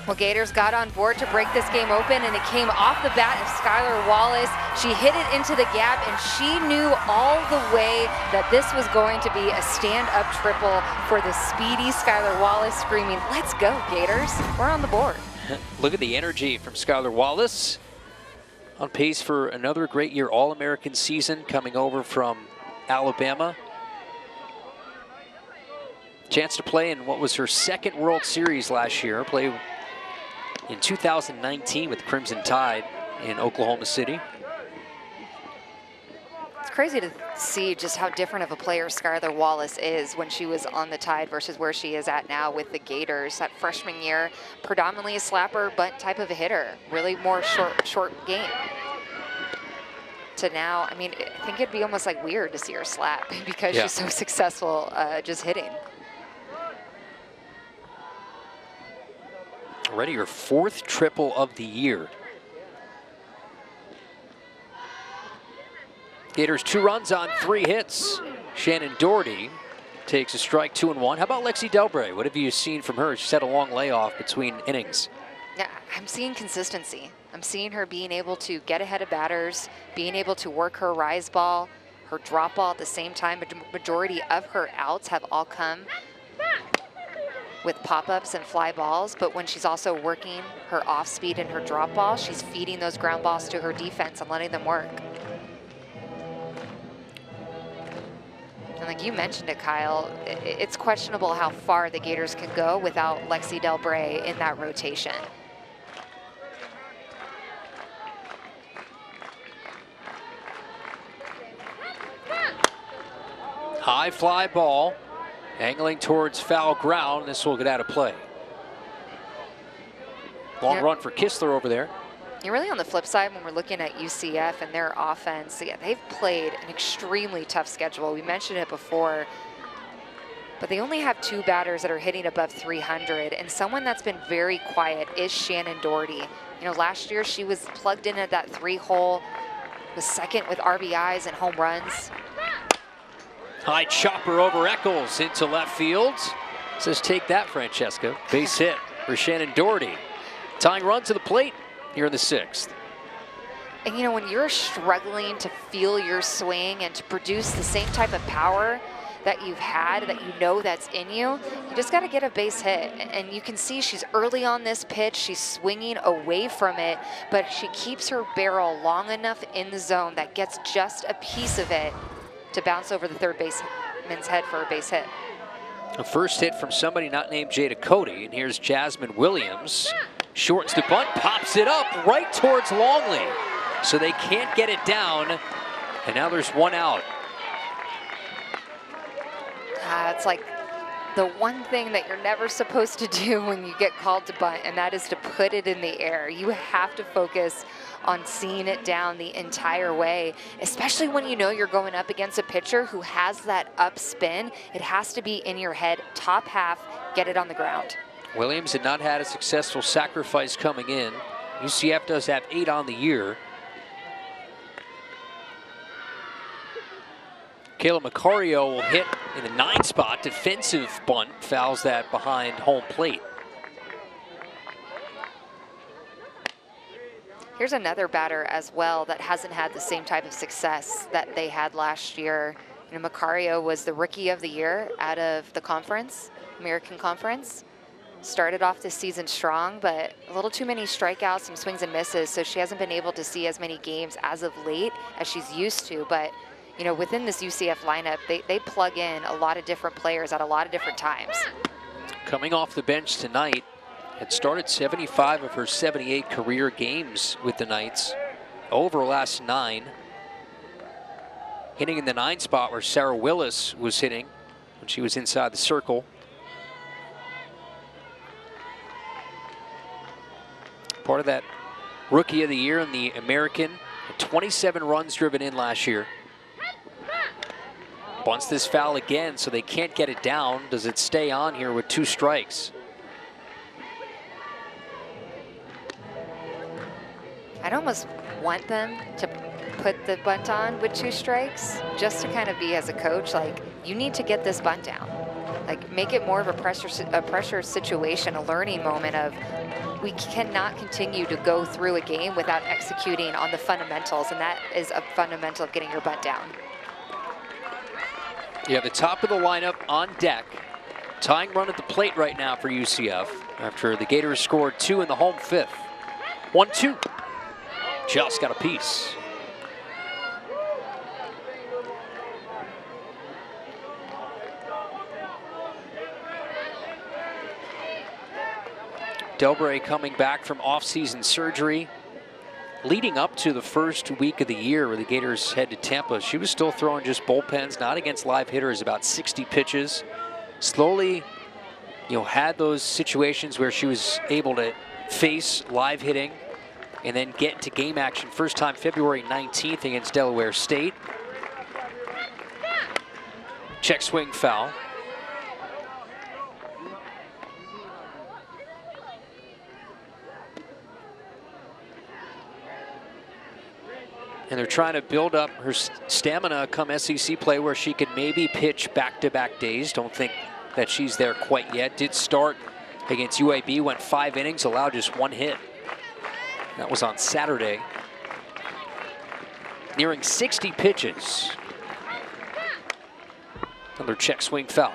Well, Gators got on board to break this game open, and it came off the bat of Skylar Wallace. She hit it into the gap, and she knew all the way that this was going to be a stand-up triple for the speedy Skylar Wallace, screaming, "Let's go, Gators. We're on the board." Look at the energy from Skylar Wallace. On pace for another great year, All-American season, coming over from Alabama. Chance to play in what was her second World Series last year. Play in 2019 with Crimson Tide in Oklahoma City. It's crazy to see just how different of a player Skylar Wallace is when she was on the Tide versus where she is at now with the Gators. That freshman year, predominantly a slapper, bunt type of a hitter. Really more short game. To now, I mean, I think it'd be almost like weird to see her slap because she's so successful just hitting. Already her 4th triple of the year. Gators 2 runs on 3 hits. Shannon Doherty takes a strike, 2-1. How about Lexi Delbray? What have you seen from her? She's had a long layoff between innings. Yeah, I'm seeing consistency. I'm seeing her being able to get ahead of batters, being able to work her rise ball, her drop ball at the same time. Majority of her outs have all come with pop-ups and fly balls, but when she's also working her off speed and her drop ball, she's feeding those ground balls to her defense and letting them work. And like you mentioned it, Kyle, it's questionable how far the Gators can go without Lexi Delbray in that rotation. High fly ball, angling towards foul ground. This will get out of play. Long run for Kistler over there. You're really on the flip side when we're looking at UCF and their offense. Yeah, they've played an extremely tough schedule. We mentioned it before, but they only have 2 batters that are hitting above 300, and someone that's been very quiet is Shannon Doherty. You know, last year she was plugged in at that 3-hole, was second with RBIs and home runs. High chopper over Eccles into left field. Says, take that, Francesca. Base hit for Shannon Doherty. Tying run to the plate here in the 6th. And you know, when you're struggling to feel your swing and to produce the same type of power that you've had, that you know that's in you, you just got to get a base hit. And you can see she's early on this pitch, she's swinging away from it, but she keeps her barrel long enough in the zone that gets just a piece of it to bounce over the third baseman's head for a base hit. A first hit from somebody not named Jada Cody, and here's Jasmine Williams. Shortens the bunt, pops it up right towards Longley. So they can't get it down, and now there's 1 out. It's like the one thing that you're never supposed to do when you get called to bunt, and that is to put it in the air. You have to focus on seeing it down the entire way, especially when you know you're going up against a pitcher who has that up spin. It has to be in your head, top half, get it on the ground. Williams had not had a successful sacrifice coming in. UCF does have 8 on the year. Kayla Macario will hit in the 9 spot. Defensive bunt, fouls that behind home plate. Here's another batter as well that hasn't had the same type of success that they had last year. You know, Macario was the Rookie of the Year out of the conference, American Conference. Started off this season strong, but a little too many strikeouts, some swings and misses, so she hasn't been able to see as many games as of late as she's used to. But, you know, within this UCF lineup, they plug in a lot of different players at a lot of different times. Coming off the bench tonight, had started 75 of her 78 career games with the Knights over the last 9. Hitting in the 9 spot where Sarah Willis was hitting when she was inside the circle. Part of that Rookie of the Year in the American. 27 runs driven in last year. Bunts this foul again, so they can't get it down. Does it stay on here with 2 strikes? I'd almost want them to put the bunt on with 2 strikes, just to kind of be, as a coach, like, you need to get this bunt down. Like, make it more of a pressure situation, a learning moment of, we cannot continue to go through a game without executing on the fundamentals, and that is a fundamental of getting your bunt down. Yeah, the top of the lineup on deck. Tying run at the plate right now for UCF after the Gators scored 2 in the home 5th. 1-2. Just got a piece. Delbray coming back from off-season surgery. Leading up to the first week of the year where the Gators head to Tampa, she was still throwing just bullpens, not against live hitters, about 60 pitches. Slowly, you know, had those situations where she was able to face live hitting and then get into game action. First time February 19th against Delaware State. Check swing foul. And they're trying to build up her stamina come SEC play where she could maybe pitch back-to-back days. Don't think that she's there quite yet. Did start against UAB, went 5 innings, allowed just 1 hit. That was on Saturday. Nearing 60 pitches. Another check swing foul.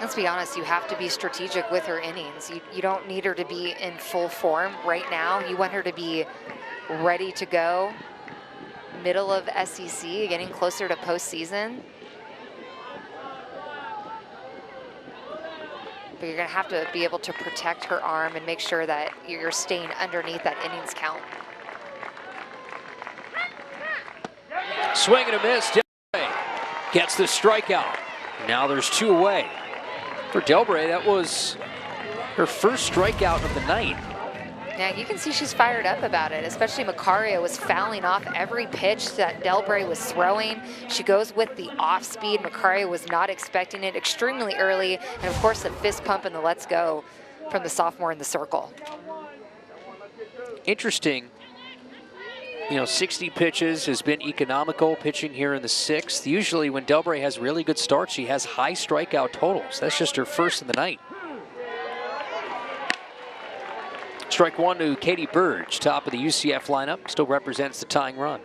Let's be honest, you have to be strategic with her innings. You don't need her to be in full form right now. You want her to be ready to go. Middle of SEC, getting closer to postseason. But you're going to have to be able to protect her arm and make sure that you're staying underneath that innings count. Swing and a miss. Delbray gets the strikeout. Now there's 2 away. For Delbray, that was her first strikeout of the night. Yeah, you can see she's fired up about it, especially Macario was fouling off every pitch that Delbray was throwing. She goes with the off speed. Macario was not expecting it, extremely early. And of course, the fist pump and the let's go from the sophomore in the circle. Interesting. 60 pitches has been economical pitching here in the 6th. Usually when Delbray has really good starts, she has high strikeout totals. That's just her first of the night. Strike 1 to Katie Burge, top of the UCF lineup. Still represents the tying run.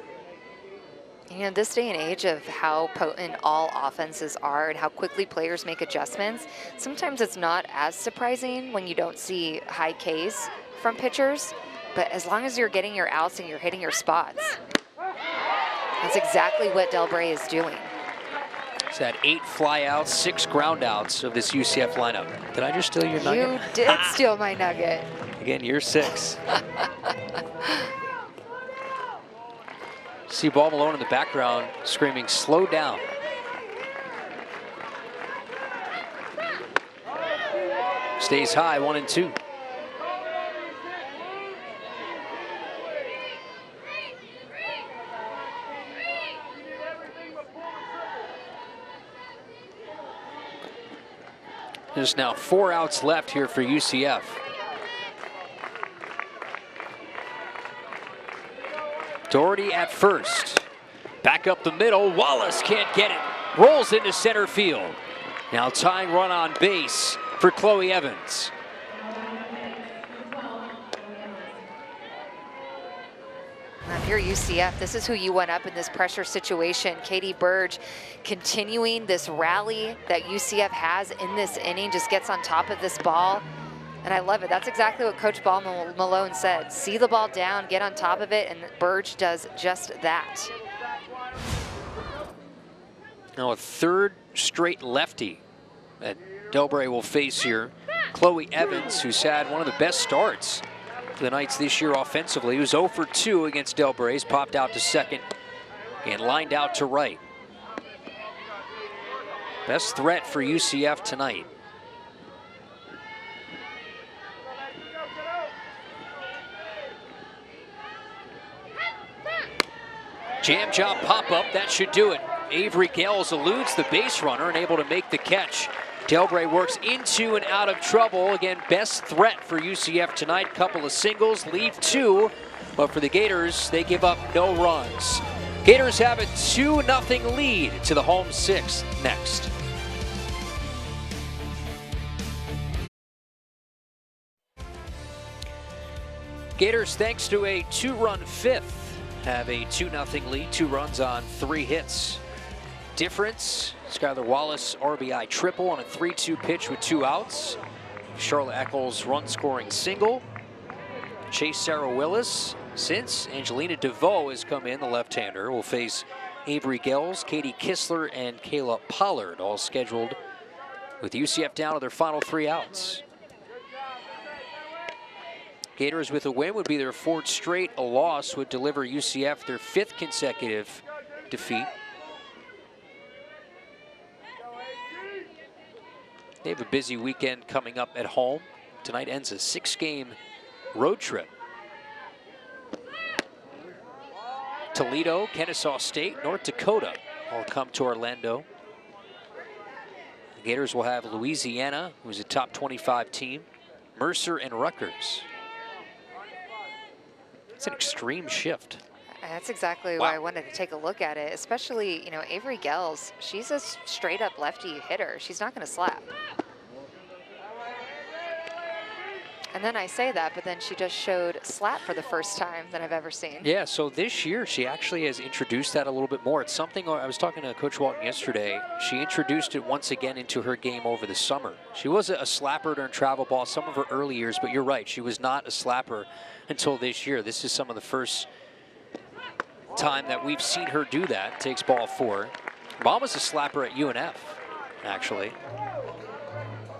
This day and age of how potent all offenses are and how quickly players make adjustments, sometimes it's not as surprising when you don't see high Ks from pitchers. But as long as you're getting your outs and you're hitting your spots, that's exactly what Delbray is doing. He's had 8 flyouts, 6 groundouts of this UCF lineup. Did I just steal your nugget? You did steal my nugget. Again, year 6. See Ball Malone in the background screaming, "Slow down." Stays high, 1-2. There's now 4 outs left here for UCF. Doherty at first. Back up the middle. Wallace can't get it. Rolls into center field. Now tying run on base for Chloe Evans. If you're UCF, this is who you went up in this pressure situation. Katie Burge continuing this rally that UCF has in this inning, just gets on top of this ball. And I love it. That's exactly what Coach Ball Malone said. See the ball down, get on top of it, and Burge does just that. Now a 3rd straight lefty that Delbray will face here. Chloe Evans, who's had one of the best starts for the Knights this year offensively, who's 0 for 2 against Delbray's, popped out to second and lined out to right. Best threat for UCF tonight. Jam job pop-up, that should do it. Avery Gales eludes the base runner and able to make the catch. Delbray works into and out of trouble. Again, best threat for UCF tonight. Couple of singles, lead 2. But for the Gators, they give up no runs. Gators have a 2-0 lead to the home 6th next. Gators, thanks to a 2-run 5th, have a 2-0 lead, 2 runs on 3 hits. Difference, Skylar Wallace RBI triple on a 3-2 pitch with 2 outs. Charlotte Eccles run-scoring single. Chase Sarah Willis, since Angelina DeVoe has come in, the left-hander, will face Avery Gels, Katie Kistler, and Kayla Pollard, all scheduled with UCF down to their final 3 outs. Gators with a win would be their 4th straight. A loss would deliver UCF their 5th consecutive defeat. They have a busy weekend coming up at home. Tonight ends a 6-game road trip. Toledo, Kennesaw State, North Dakota all come to Orlando. The Gators will have Louisiana, who's a top 25 team, Mercer and Rutgers. It's an extreme shift. That's exactly why I wanted to take a look at it, especially, Avery Gels. She's a straight-up lefty hitter. She's not going to slap. And then I say that, but then she just showed slap for the first time that I've ever seen. Yeah, so this year she actually has introduced that a little bit more. It's something I was talking to Coach Walton yesterday. She introduced it once again into her game over the summer. She was a slapper during travel ball some of her early years, but you're right, she was not a slapper until this year. This is some of the first time that we've seen her do that. Takes ball 4. Mom was a slapper at UNF, actually.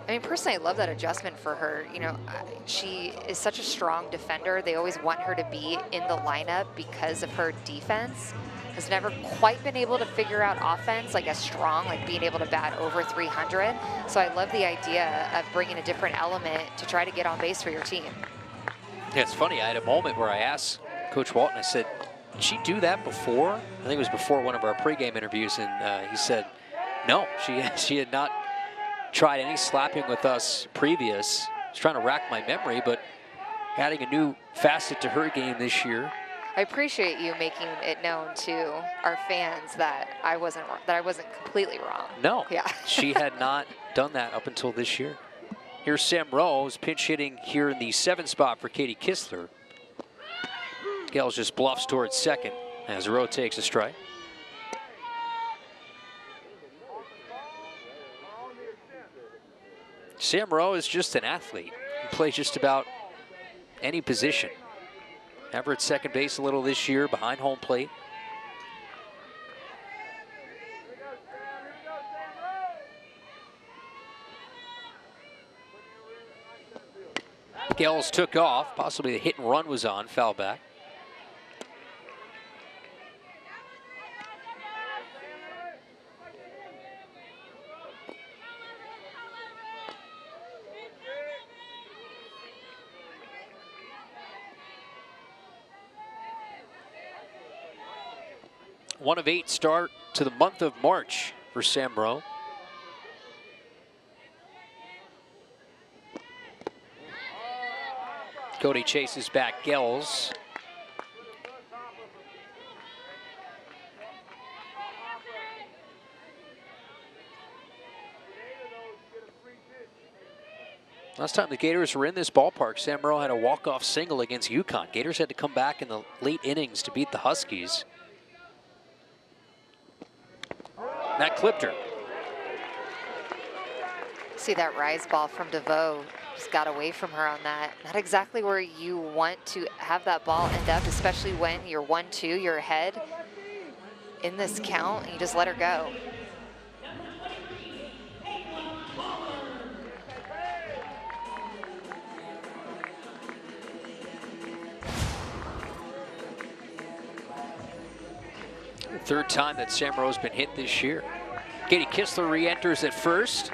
I mean, personally, I love that adjustment for her. You know, she is such a strong defender. They always want her to be in the lineup because of her defense. Has never quite been able to figure out offense like as strong, like being able to bat over 300. So I love the idea of bringing a different element to try to get on base for your team. Yeah, it's funny. I had a moment where I asked Coach Walton, I said, did she do that before? I think it was before one of our pregame interviews, and he said, no, she had not tried any slapping with us previous. I was trying to rack my memory, but adding a new facet to her game this year. I appreciate you making it known to our fans that I wasn't completely wrong. No, yeah. she had not done that up until this year. Here's Sam Rose pinch hitting here in the 7th spot for Katie Kistler. Gales just bluffs towards second as Rowe takes a strike. Sam Rowe is just an athlete. He plays just about any position. Ever at second base a little this year, behind home plate. Gales took off, possibly the hit and run was on, foul back. One of 8 start to the month of March for Sam Rowe. Cody chases back Gels. Last time the Gators were in this ballpark, Sam Rowe had a walk-off single against UConn. Gators had to come back in the late innings to beat the Huskies. That clipped her. See that rise ball from DeVoe. Just got away from her on that. Not exactly where you want to have that ball end up, especially when you're 1-2, you're ahead in this count, and you just let her go. Third time that Sam Rowe's been hit this year. Katie Kistler re-enters at first.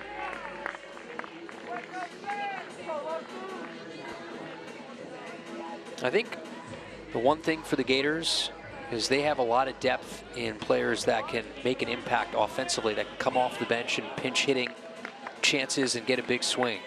I think the one thing for the Gators is they have a lot of depth in players that can make an impact offensively, that can come off the bench and pinch hitting chances and get a big swing.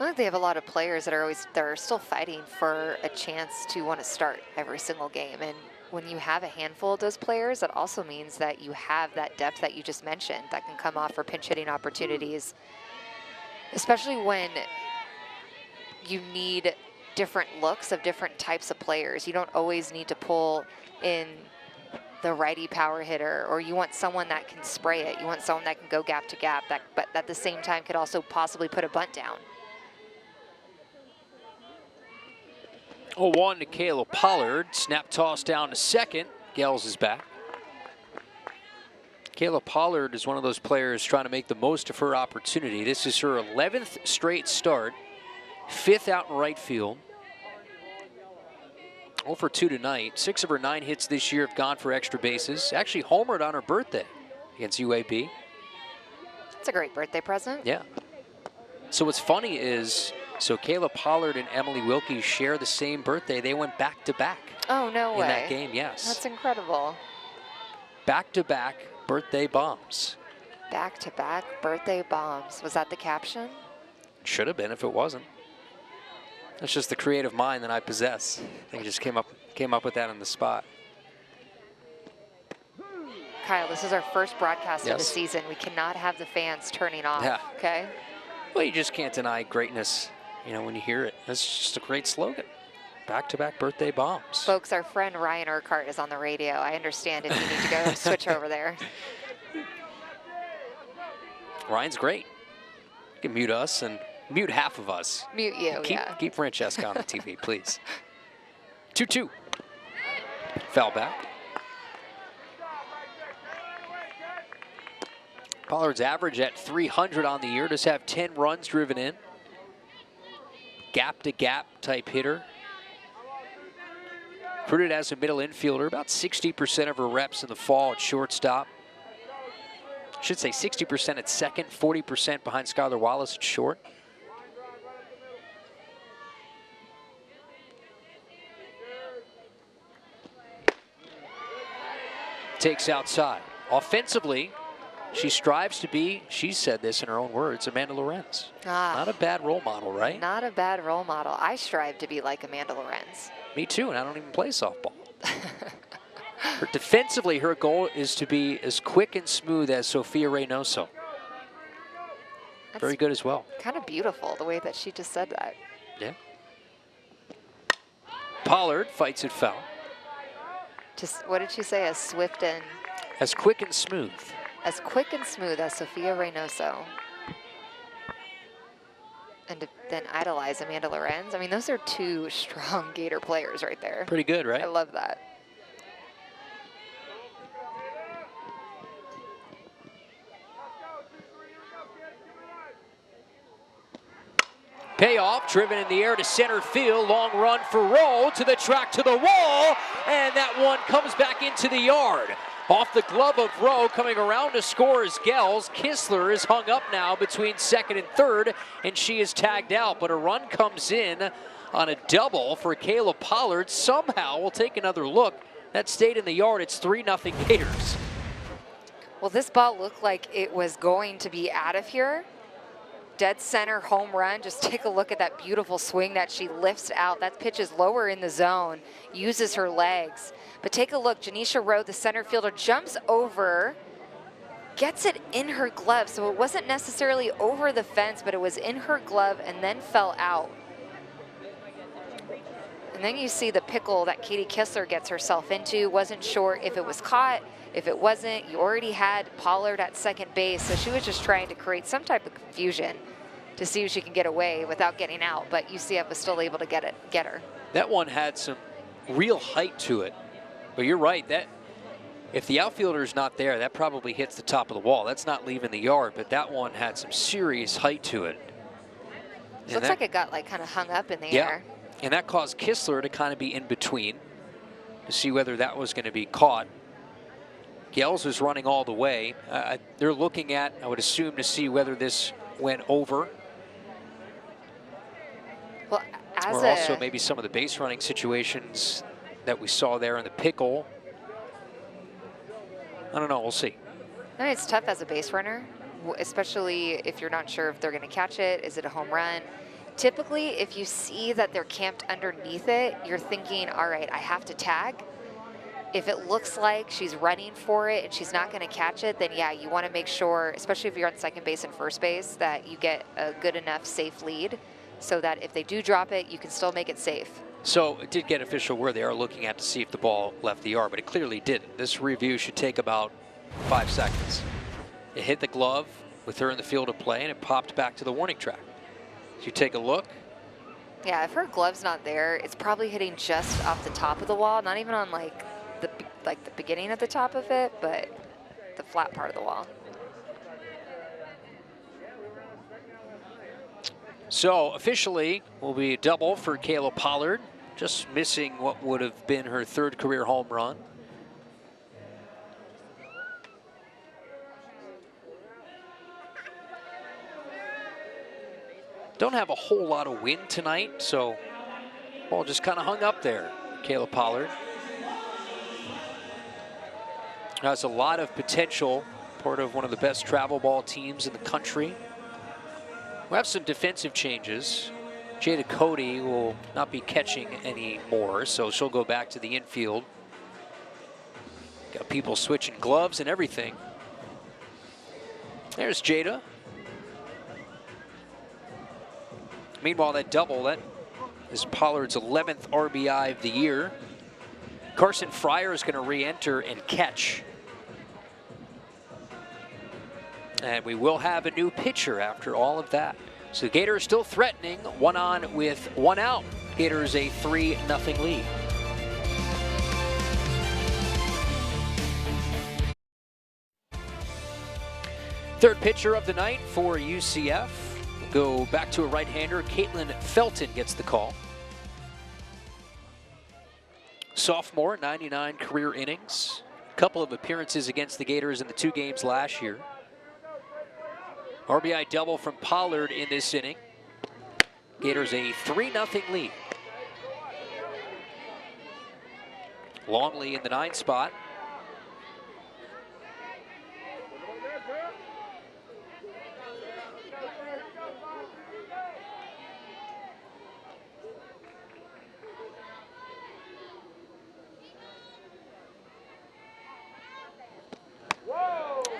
I think they have a lot of players that are still fighting for a chance to want to start every single game. And when you have a handful of those players, that also means that you have that depth that you just mentioned that can come off for pinch hitting opportunities, especially when you need different looks of different types of players. You don't always need to pull in the righty power hitter, or you want someone that can spray it. You want someone that can go gap to gap, but at the same time could also possibly put a bunt down. 0-1 to Kayla Pollard. Snap toss down to second. Gales is back. Kayla Pollard is one of those players trying to make the most of her opportunity. This is her 11th straight start. 5th out in right field. 0 for 2 tonight. 6 of her 9 hits this year have gone for extra bases. Actually homered on her birthday against UAB. It's a great birthday present. Yeah. So what's funny is, so Kayla Pollard and Emily Wilkie share the same birthday. They went back to back. Oh, no way. In that game, yes. That's incredible. Back to back birthday bombs. Back to back birthday bombs. Was that the caption? Should have been if it wasn't. That's just the creative mind that I possess. I think I just came up with that on the spot. Kyle, this is our first broadcast of the Yes. season. We cannot have the fans turning off, Yeah. okay? Well, you just can't deny greatness, you know, when you hear it. That's just a great slogan. Back-to-back birthday bombs. Folks, our friend Ryan Urquhart is on the radio. I understand if you need to go switch over there. Ryan's great. You can mute us and mute half of us. Mute you, yeah. Keep Francesca on the TV, please. 2-2. Foul back. Pollard's average at 300 on the year. Does have 10 runs driven in. Gap-to-gap type hitter. Recruited as a middle infielder, about 60% of her reps in the fall at shortstop. I should say 60% at second, 40% behind Skylar Wallace at short. Takes outside. Offensively, she strives to be, she said this in her own words, Amanda Lorenz. Not a bad role model, right? Not a bad role model. I strive to be like Amanda Lorenz. Me too, and I don't even play softball. Defensively, her goal is to be as quick and smooth as Sofia Reynoso. Very good as well. Kind of beautiful, the way that she just said that. Yeah. Pollard fights it foul. Just, what did she say? As swift and... As quick and smooth. As quick and smooth as Sofia Reynoso. And to then idolize Amanda Lorenz. I mean, those are two strong Gator players right there. Pretty good, right? I love that. Payoff, driven in the air to center field. Long run for Rowe, to the track, to the wall. And that one comes back into the yard. Off the glove of Rowe, coming around to score is Gels. Kistler is hung up now between second and third, and she is tagged out. But a run comes in on a double for Kayla Pollard. Somehow, we'll take another look. That stayed in the yard. It's 3-0 Gators. Well, this ball looked like it was going to be out of here. Dead center home run. Just take a look at that beautiful swing that she lifts out. That pitch is lower in the zone, uses her legs. But take a look, Janisha Rowe, the center fielder, jumps over, gets it in her glove. So it wasn't necessarily over the fence, but it was in her glove and then fell out. And then you see the pickle that Katie Kistler gets herself into. Wasn't sure if it was caught. If it wasn't, you already had Pollard at second base, so she was just trying to create some type of confusion to see if she can get away without getting out, but UCF was still able to get her. That one had some real height to it, but you're right, that if the outfielder is not there, that probably hits the top of the wall. That's not leaving the yard, but that one had some serious height to it. So looks like it got like kind of hung up in the air. And that caused Kistler to kind of be in between to see whether that was going to be caught. Gels is running all the way. They're looking at, I would assume, to see whether this went over. Well, or also maybe some of the base running situations that we saw there in the pickle. I don't know, we'll see. I mean, it's tough as a base runner, especially if you're not sure if they're going to catch it. Is it a home run? Typically, if you see that they're camped underneath it, you're thinking, all right, I have to tag. If it looks like she's running for it and she's not going to catch it, then yeah, you want to make sure, especially if you're on second base and first base, that you get a good enough safe lead so that if they do drop it, you can still make it safe. So it did get official where they are looking at to see if the ball left the yard, but it clearly didn't. This review should take about 5 seconds. It hit the glove with her in the field of play and it popped back to the warning track. So you take a look. Yeah, if her glove's not there, it's probably hitting just off the top of the wall, not even on like the beginning of the top of it, but the flat part of the wall. So officially will be a double for Kayla Pollard, just missing what would have been her 3rd career home run. Don't have a whole lot of wind tonight, so ball just kind of hung up there. Kayla Pollard has a lot of potential, part of one of the best travel ball teams in the country. We'll have some defensive changes. Jada Cody will not be catching anymore, so she'll go back to the infield. Got people switching gloves and everything. There's Jada. Meanwhile, that double, that is Pollard's 11th RBI of the year. Carson Fryer is going to re-enter and catch. And we will have a new pitcher after all of that. So the Gators still threatening, 1 on with 1 out. Gators a 3-0 lead. Third pitcher of the night for UCF. We'll go back to a right-hander. Caitlin Felton gets the call. Sophomore, 99 career innings. A couple of appearances against the Gators in the 2 games last year. RBI double from Pollard in this inning. Gators a 3-0 lead. Longley in the 9 spot.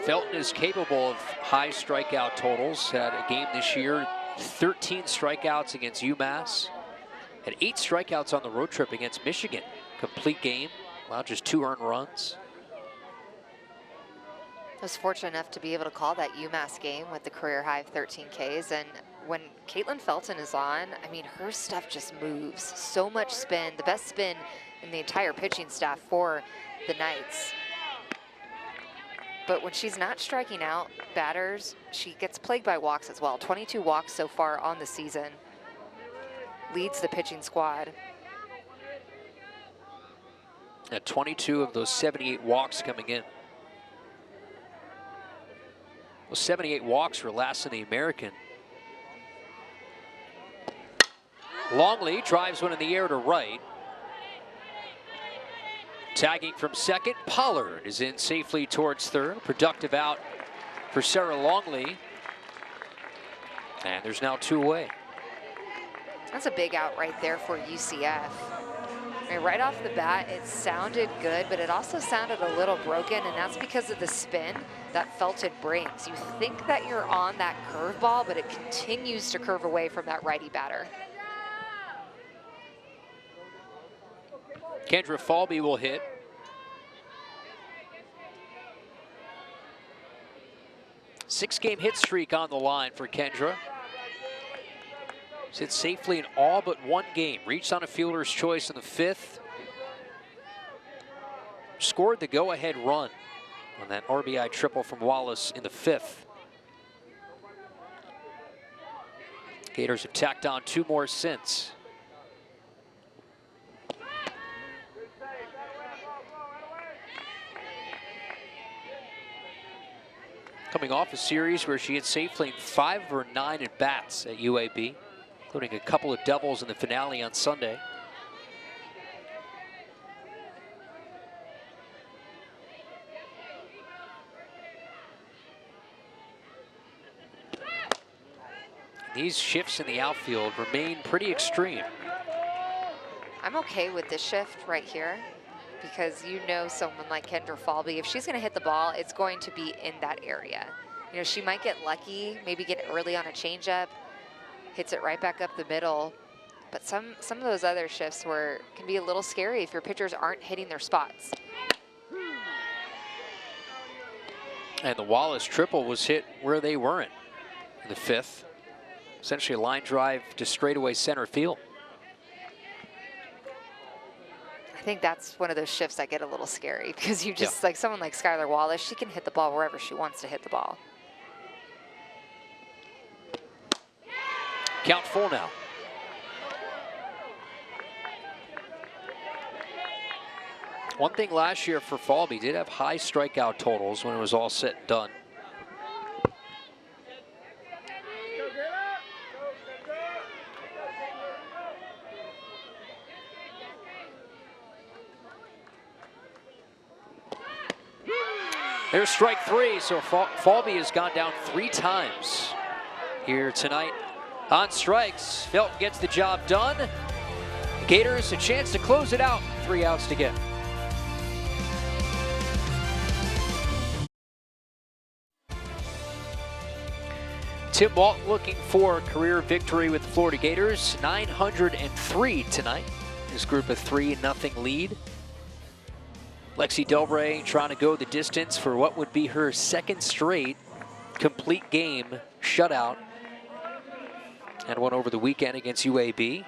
Felton is capable of high strikeout totals. Had a game this year, 13 strikeouts against UMass. Had 8 strikeouts on the road trip against Michigan. Complete game, allowed just 2 earned runs. I was fortunate enough to be able to call that UMass game with the career high of 13 Ks. And when Caitlin Felton is on, I mean, her stuff just moves. So much spin, the best spin in the entire pitching staff for the Knights. But when she's not striking out batters, she gets plagued by walks as well. 22 walks so far on the season. Leads the pitching squad. At 22 of those 78 walks coming in. Those 78 walks were last in the American. Longley drives one in the air to right. Tagging from second, Pollard is in safely towards third. Productive out for Sarah Longley. And there's now 2 away. That's a big out right there for UCF. I mean, right off the bat, it sounded good, but it also sounded a little broken, and that's because of the spin that Felton brings. You think that you're on that curveball, but it continues to curve away from that righty batter. Kendra Falby will hit. Six-game hit streak on the line for Kendra. She's hit safely in all but 1 game. Reached on a fielder's choice in the 5th. Scored the go-ahead run on that RBI triple from Wallace in the 5th. Gators have tacked on 2 more since. Coming off a series where she had safely 5 of her 9 at-bats at UAB, including a couple of doubles in the finale on Sunday. These shifts in the outfield remain pretty extreme. I'm okay with this shift right here, because you know someone like Kendra Falby, if she's going to hit the ball, it's going to be in that area. You know, she might get lucky, maybe get early on a changeup, hits it right back up the middle. But some of those other shifts can be a little scary if your pitchers aren't hitting their spots. And the Wallace triple was hit where they weren't in the 5th. Essentially a line drive to straightaway center field. I think that's one of those shifts that get a little scary, because you just, like someone like Skylar Wallace, she can hit the ball wherever she wants to hit the ball. Count full now. One thing last year for Falby, did have high strikeout totals when it was all said and done. There's strike 3, so Falby has gone down 3 times here tonight on strikes. Felton gets the job done. The Gators a chance to close it out. 3 outs to get. Tim Walton looking for a career victory with the Florida Gators. 903 tonight. This group of 3-0 lead. Lexi Delbray trying to go the distance for what would be her second straight complete game shutout. Had one over the weekend against UAB.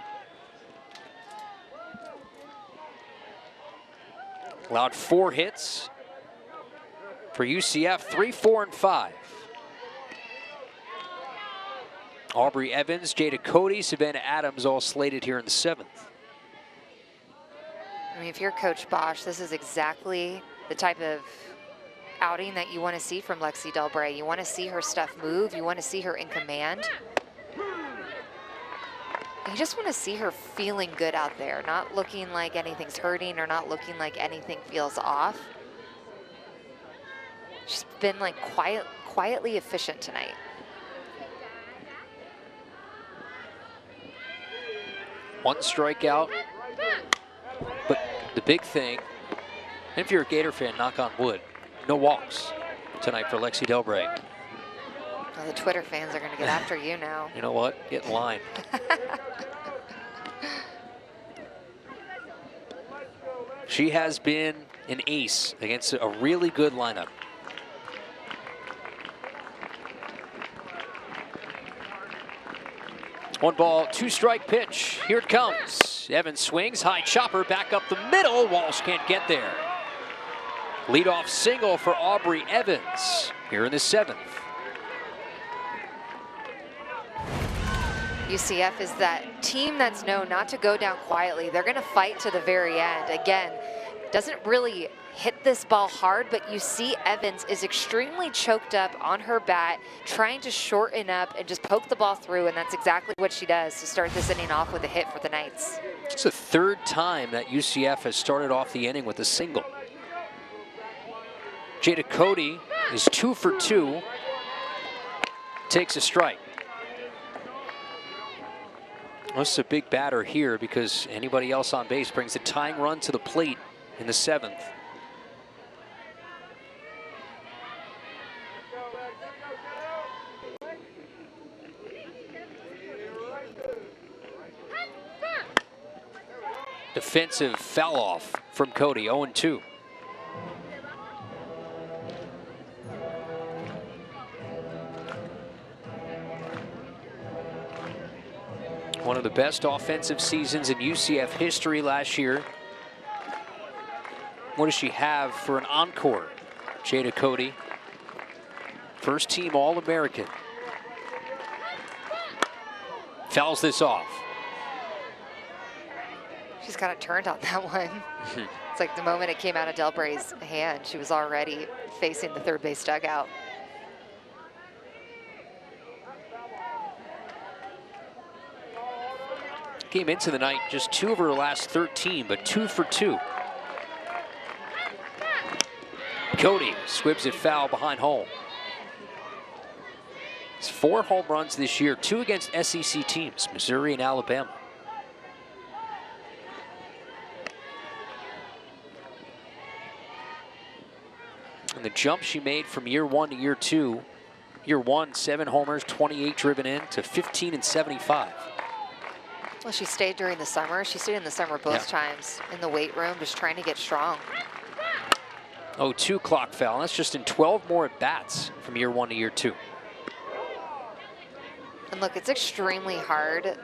Allowed 4 hits for UCF, 3, 4, and 5. Aubrey Evans, Jada Cody, Savannah Adams all slated here in the 7th. I mean, if you're Coach Bosch, this is exactly the type of outing that you want to see from Lexi Delbray. You want to see her stuff move. You want to see her in command. You just want to see her feeling good out there, not looking like anything's hurting or not looking like anything feels off. She's been like quietly efficient tonight. One strikeout, but the big thing, and if you're a Gator fan, knock on wood, no walks tonight for Lexi Delbray. Well, the Twitter fans are going to get after you now. You know what? Get in line. She has been an ace against a really good lineup. One ball, 2-strike pitch. Here it comes. Evans swings, high chopper, back up the middle. Walsh can't get there. Leadoff single for Aubrey Evans here in the 7th. UCF is that team that's known not to go down quietly. They're going to fight to the very end. Again, doesn't really hit this ball hard, but you see Evans is extremely choked up on her bat, trying to shorten up and just poke the ball through, and that's exactly what she does to start this inning off with a hit for the Knights. It's the 3rd time that UCF has started off the inning with a single. Jada Cody is 2 for 2, takes a strike. This is a big batter here because anybody else on base brings the tying run to the plate in the 7th. Defensive foul off from Cody, 0-2. One of the best offensive seasons in UCF history last year. What does she have for an encore? Jada Cody, first team All-American. Fouls this off. She's got it turned on that one. It's like the moment it came out of Delbray's hand, she was already facing the third base dugout. Came into the night just 2 of her last 13, but 2 for 2. Cody squibs it foul behind home. It's 4 home runs this year, 2 against SEC teams, Missouri and Alabama. And the jump she made from year 1 to year 2, year 1, 7 homers, 28 driven in, to 15 and 75. Well, she stayed during the summer. She stayed in the summer both times in the weight room, just trying to get strong. 0-2 clock foul. That's just in 12 more at-bats from year 1 to year 2. And look, it's extremely hard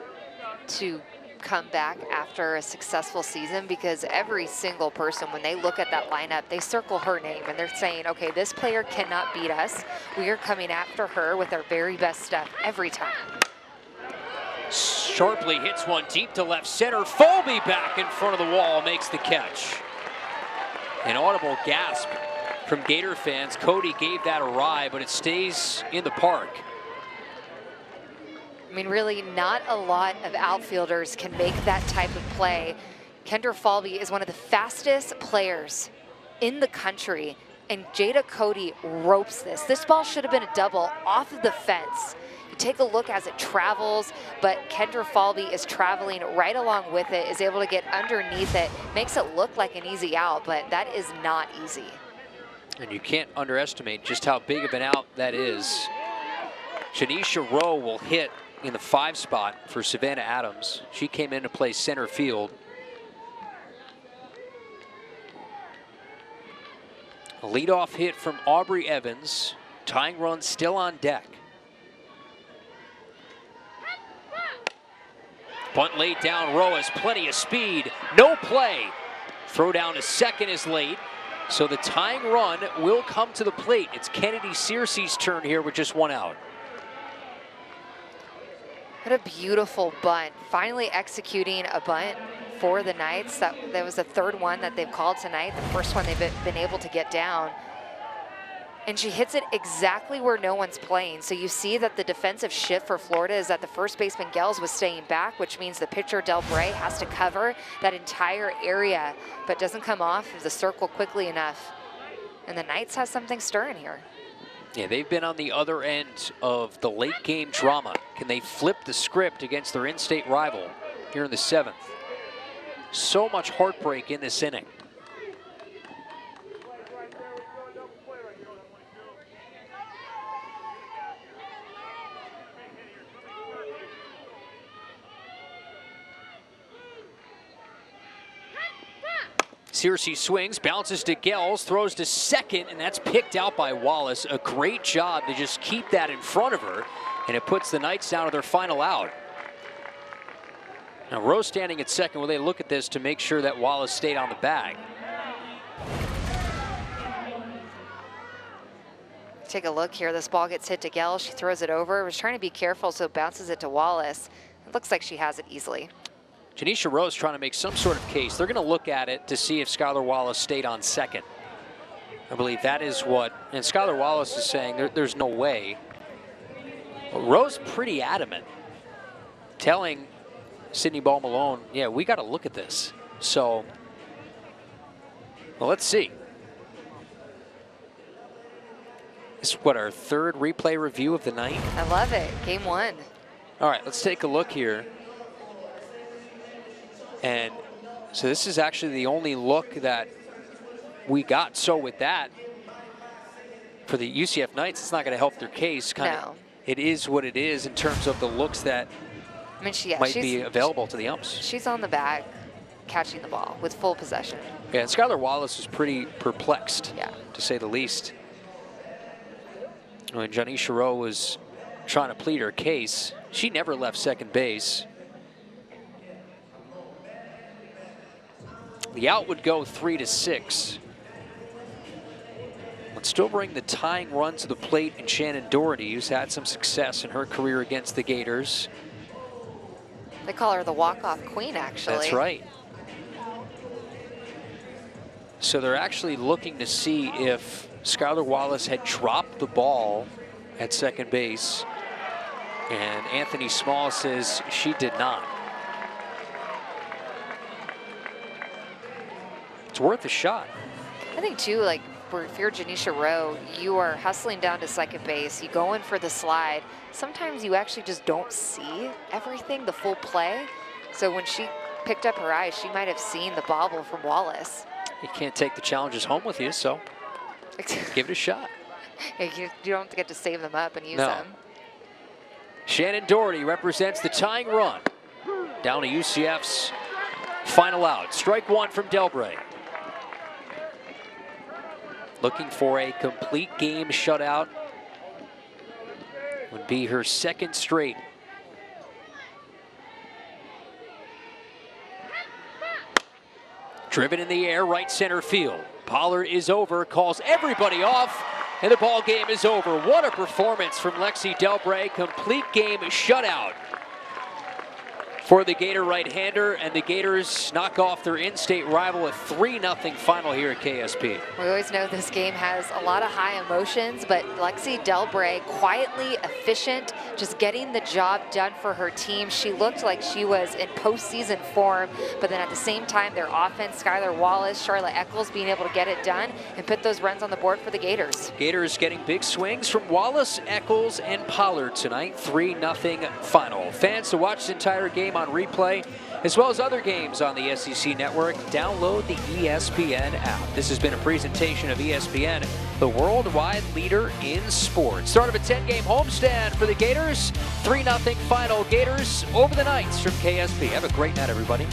to come back after a successful season because every single person, when they look at that lineup, they circle her name and they're saying, okay, this player cannot beat us. We are coming after her with our very best stuff every time. Sharply hits one deep to left center. Folby back in front of the wall, makes the catch. An audible gasp from Gator fans. Cody gave that a ride, but it stays in the park. I mean, really, not a lot of outfielders can make that type of play. Kendra Falvey is one of the fastest players in the country, and Jada Cody ropes this. This ball should have been a double off of the fence. You take a look as it travels, but Kendra Falvey is traveling right along with it, is able to get underneath it, makes it look like an easy out, but that is not easy. And you can't underestimate just how big of an out that is. Janisha Rowe will hit in the 5 spot for Savannah Adams. She came in to play center field. A leadoff hit from Aubrey Evans. Tying run still on deck. Bunt laid down. Rowe has plenty of speed. No play. Throw down to second is late. So the tying run will come to the plate. It's Kennedy Searcy's turn here with just 1 out. What a beautiful bunt. Finally executing a bunt for the Knights. That was the 3rd one that they've called tonight. The first one they've been able to get down. And she hits it exactly where no one's playing. So you see that the defensive shift for Florida is that the first baseman Gels was staying back, which means the pitcher Delbray has to cover that entire area, but doesn't come off of the circle quickly enough. And the Knights have something stirring here. Yeah, they've been on the other end of the late game drama. Can they flip the script against their in-state rival here in the 7th? So much heartbreak in this inning. Searcy swings, bounces to Gels, throws to second, and that's picked out by Wallace. A great job to just keep that in front of her, and it puts the Knights down to their final out. Now Rose standing at second. Will they look at this to make sure that Wallace stayed on the bag? Take a look here. This ball gets hit to Gels. She throws it over. Was trying to be careful, so bounces it to Wallace. It looks like she has it easily. Janisha Rose trying to make some sort of case. They're going to look at it to see if Skylar Wallace stayed on second. I believe that is what, and Skylar Wallace is saying there's no way. But Rose pretty adamant, telling Sydney Ball Malone, yeah, we got to look at this. So, well, let's see. This is what, our 3rd replay review of the night? I love it. Game 1. All right, let's take a look here. And so this is actually the only look that we got. So with that, for the UCF Knights, it's not going to help their case. No. It is what it is in terms of the looks that might be available to the umps. She's on the bag, catching the ball with full possession. Yeah, and Skylar Wallace was pretty perplexed, to say the least. When Janisha Rowe was trying to plead her case, she never left second base. The out would go 3-6. Would still bring the tying run to the plate in Shannon Doherty, who's had some success in her career against the Gators. They call her the walk-off queen, actually. That's right. So they're actually looking to see if Skylar Wallace had dropped the ball at second base. And Anthony Small says she did not. It's worth a shot. I think too, like if you're Janisha Rowe, you are hustling down to second base, you go in for the slide. Sometimes you actually just don't see everything, the full play. So when she picked up her eyes, she might have seen the bobble from Wallace. You can't take the challenges home with you, so give it a shot. You don't get to save them up and use them. Shannon Doherty represents the tying run. Down to UCF's final out. Strike 1 from Delbray. Looking for a complete game shutout. Would be her 2nd straight. Driven in the air, right center field. Pollard is over, calls everybody off, and the ball game is over. What a performance from Lexi Delbray. Complete game shutout for the Gator right-hander, and the Gators knock off their in-state rival, a 3-0 final here at KSP. We always know this game has a lot of high emotions, but Lexi Delbray, quietly efficient, just getting the job done for her team. She looked like she was in postseason form, but then at the same time, their offense, Skylar Wallace, Charlotte Eccles being able to get it done and put those runs on the board for the Gators. Gators getting big swings from Wallace, Eccles, and Pollard tonight. 3-0 final. Fans, to watch this entire game on replay, as well as other games on the SEC Network. Download the ESPN app. This has been a presentation of ESPN, the worldwide leader in sports. Start of a 10-game homestand for the Gators. 3-0 final Gators over the Knights from KSP. Have a great night, everybody.